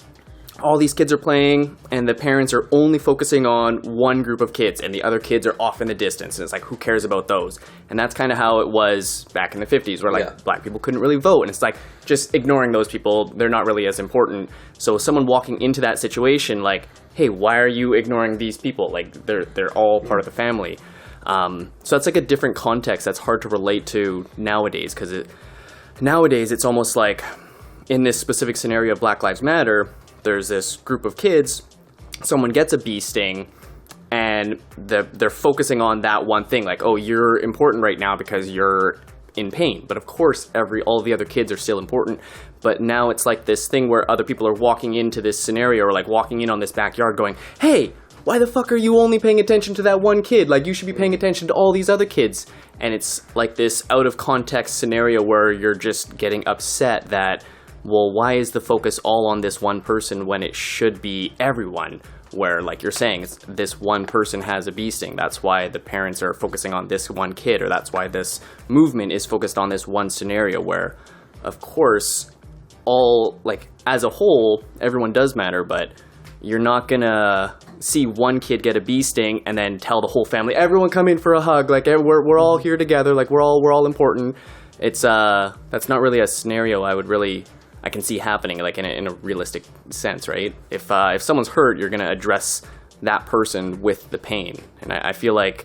all these kids are playing, and the parents are only focusing on one group of kids, and the other kids are off in the distance, and it's like, who cares about those? And that's kind of how it was back in the 50s, where black people couldn't really vote, and it's like, just ignoring those people, they're not really as important. So someone walking into that situation, like, hey, why are you ignoring these people? Like, they're all part of the family. So that's like a different context that's hard to relate to nowadays, because nowadays it's almost like, in this specific scenario of Black Lives Matter, there's this group of kids, someone gets a bee sting, and they're focusing on that one thing, like, oh, you're important right now because you're in pain. But of course, all the other kids are still important. But now it's like this thing where other people are walking into this scenario, or like walking in on this backyard going, hey, why the fuck are you only paying attention to that one kid? Like, you should be paying attention to all these other kids. And it's like this out of context scenario where you're just getting upset that, well, why is the focus all on this one person when it should be everyone? Where, like you're saying, this one person has a bee sting. That's why the parents are focusing on this one kid, or that's why this movement is focused on this one scenario where, of course, as a whole, everyone does matter, but you're not gonna see one kid get a bee sting and then tell the whole family, everyone come in for a hug, like, we're all here together, like, we're all important. It's, that's not really a scenario I can see happening, like, in a realistic sense, right? If someone's hurt, you're going to address that person with the pain. And I feel like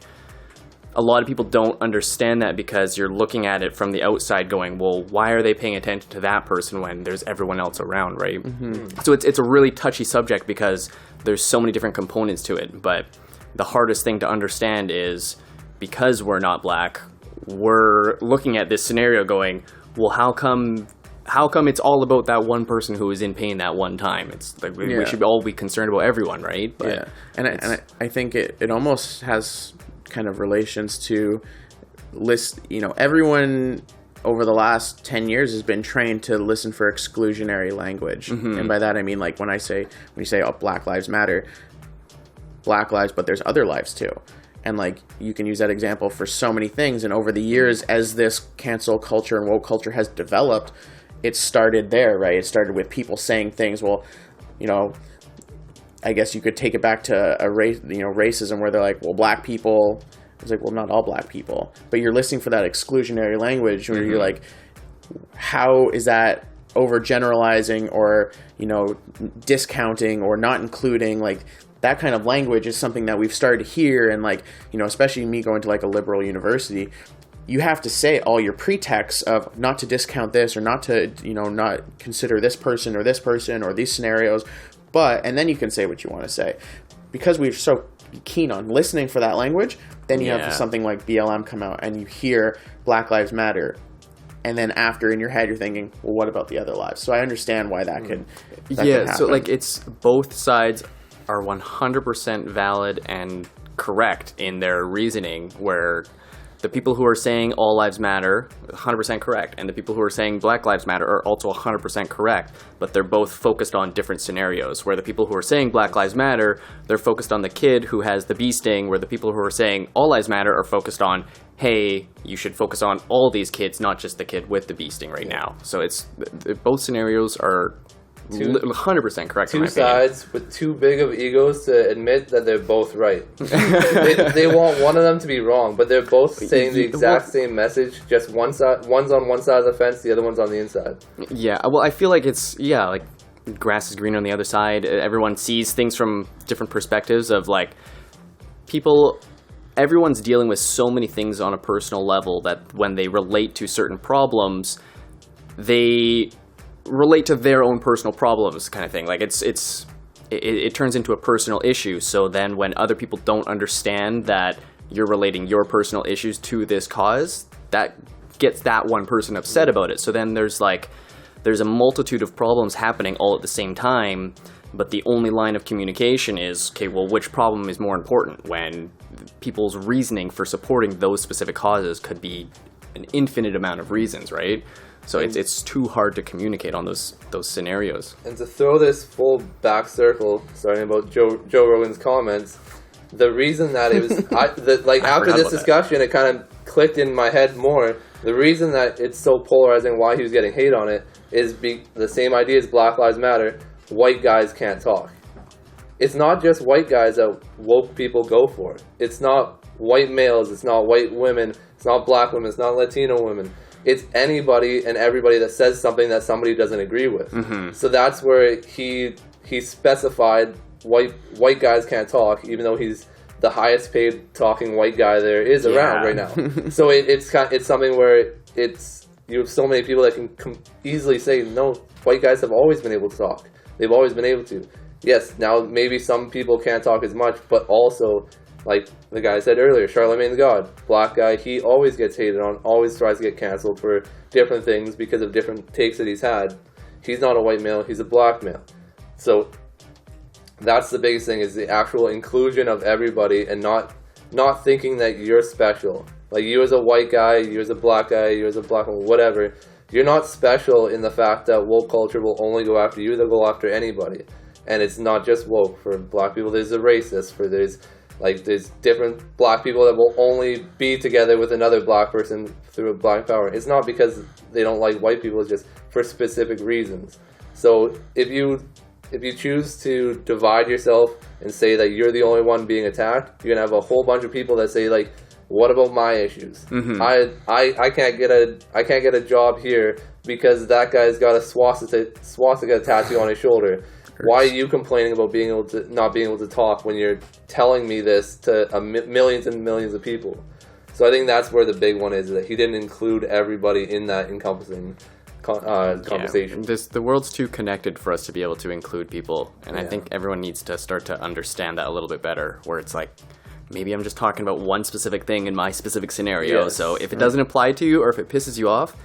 a lot of people don't understand that because you're looking at it from the outside going, well, why are they paying attention to that person when there's everyone else around, right? Mm-hmm. So it's a really touchy subject because there's so many different components to it. But the hardest thing to understand is because we're not black, we're looking at this scenario going, well, how come it's all about that one person who is in pain that one time? It's like we should all be concerned about everyone, right? But yeah, and I think it almost has kind of relations to everyone over the last 10 years has been trained to listen for exclusionary language. Mm-hmm. And by that I mean, like, when you say, oh, Black Lives Matter, Black lives, but there's other lives too. And, like, you can use that example for so many things. And over the years, as this cancel culture and woke culture has developed, it started there, right? It started with people saying things, well, I guess you could take it back to a race, racism, where they're like, well, black people. It's like, well, not all black people. But you're listening for that exclusionary language where you're like, how is that overgeneralizing or, discounting or not including? Like, that kind of language is something that we've started to hear. And, like, especially me going to, like, a liberal university, you have to say all your pretexts of not to discount this or not to, not consider this person or these scenarios. And then you can say what you want to say. Because we're so keen on listening for that language, then you have something like BLM come out and you hear Black Lives Matter. And then after, in your head, you're thinking, well, what about the other lives? So I understand why that could happen. So, like, it's both sides are 100% valid and correct in their reasoning, where the people who are saying all lives matter, 100% correct, and the people who are saying Black Lives Matter are also 100% correct, but they're both focused on different scenarios, where the people who are saying Black Lives Matter, they're focused on the kid who has the bee sting, where the people who are saying all lives matter are focused on, hey, you should focus on all these kids, not just the kid with the bee sting right now. So it's both scenarios are 100% correct. Two sides with too big of egos to admit that they're both right. they want one of them to be wrong, but they're both saying the exact same message. Just one's on one side of the fence, the other one's on the inside. Yeah, well, I feel like it's like grass is green on the other side. Everyone sees things from different perspectives of like everyone's dealing with so many things on a personal level that when they relate to certain problems, they relate to their own personal problems kind of thing. Like it turns into a personal issue. So then when other people don't understand that you're relating your personal issues to this cause, that gets that one person upset about it. So then there's a multitude of problems happening all at the same time, but the only line of communication is, okay, well, which problem is more important, when people's reasoning for supporting those specific causes could be an infinite amount of reasons, right? So it's too hard to communicate on those scenarios. And to throw this full back circle, starting about Joe Rogan's comments, the reason that it was after this discussion, it kind of clicked in my head more. The reason that it's so polarizing, why he was getting hate on it, is the same idea as Black Lives Matter. White guys can't talk. It's not just white guys that woke people go for. It's not white males. It's not white women. It's not black women. It's not Latino women. It's anybody and everybody that says something that somebody doesn't agree with. Mm-hmm. So that's where he specified white guys can't talk, even though he's the highest paid talking white guy there is around right now. So it's something where you have so many people that can easily say, no, white guys have always been able to talk. They've always been able to. Yes, now maybe some people can't talk as much, but also, like the guy said earlier, Charlemagne the God, black guy, he always gets hated on, always tries to get canceled for different things because of different takes that he's had. He's not a white male, he's a black male. So that's the biggest thing, is the actual inclusion of everybody and not thinking that you're special. Like, you as a white guy, you as a black guy, you as a black woman, whatever, you're not special in the fact that woke culture will only go after you, they'll go after anybody. And it's not just woke. For black people, there's a racist. There's different black people that will only be together with another black person through a black power. It's not because they don't like white people, it's just for specific reasons. So if you choose to divide yourself and say that you're the only one being attacked, you're gonna have a whole bunch of people that say, like, what about my issues? Mm-hmm. I can't get a job here because that guy's got a swastika tattoo on his shoulder. Why are you complaining about not being able to talk when you're telling me this to millions and millions of people? So I think that's where the big one is, that he didn't include everybody in that encompassing conversation. Yeah, the world's too connected for us to be able to include people, and I think everyone needs to start to understand that a little bit better, where it's like, maybe I'm just talking about one specific thing in my specific scenario, so if it doesn't apply to you or if it pisses you off,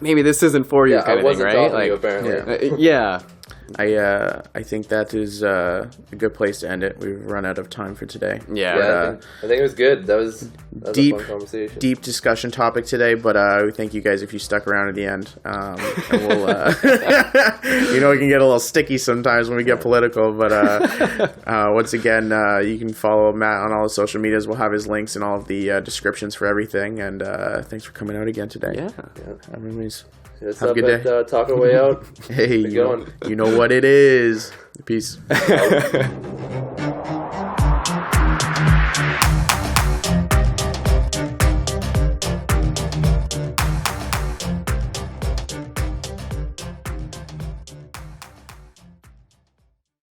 maybe this isn't for you, kind of thing, right? Like, you, apparently. Yeah. I think that is a good place to end it. We've run out of time for today. Yeah, I think it was good. That was deep, a fun conversation. Deep discussion topic today, but we thank you guys if you stuck around at the end. And we'll, it can get a little sticky sometimes when we get political, but once again, you can follow Matt on all the social medias. We'll have his links and all of the descriptions for everything, and thanks for coming out again today. Yeah. Everybody's... Have a good day. Talk our way out. Hey, you know what it is. Peace.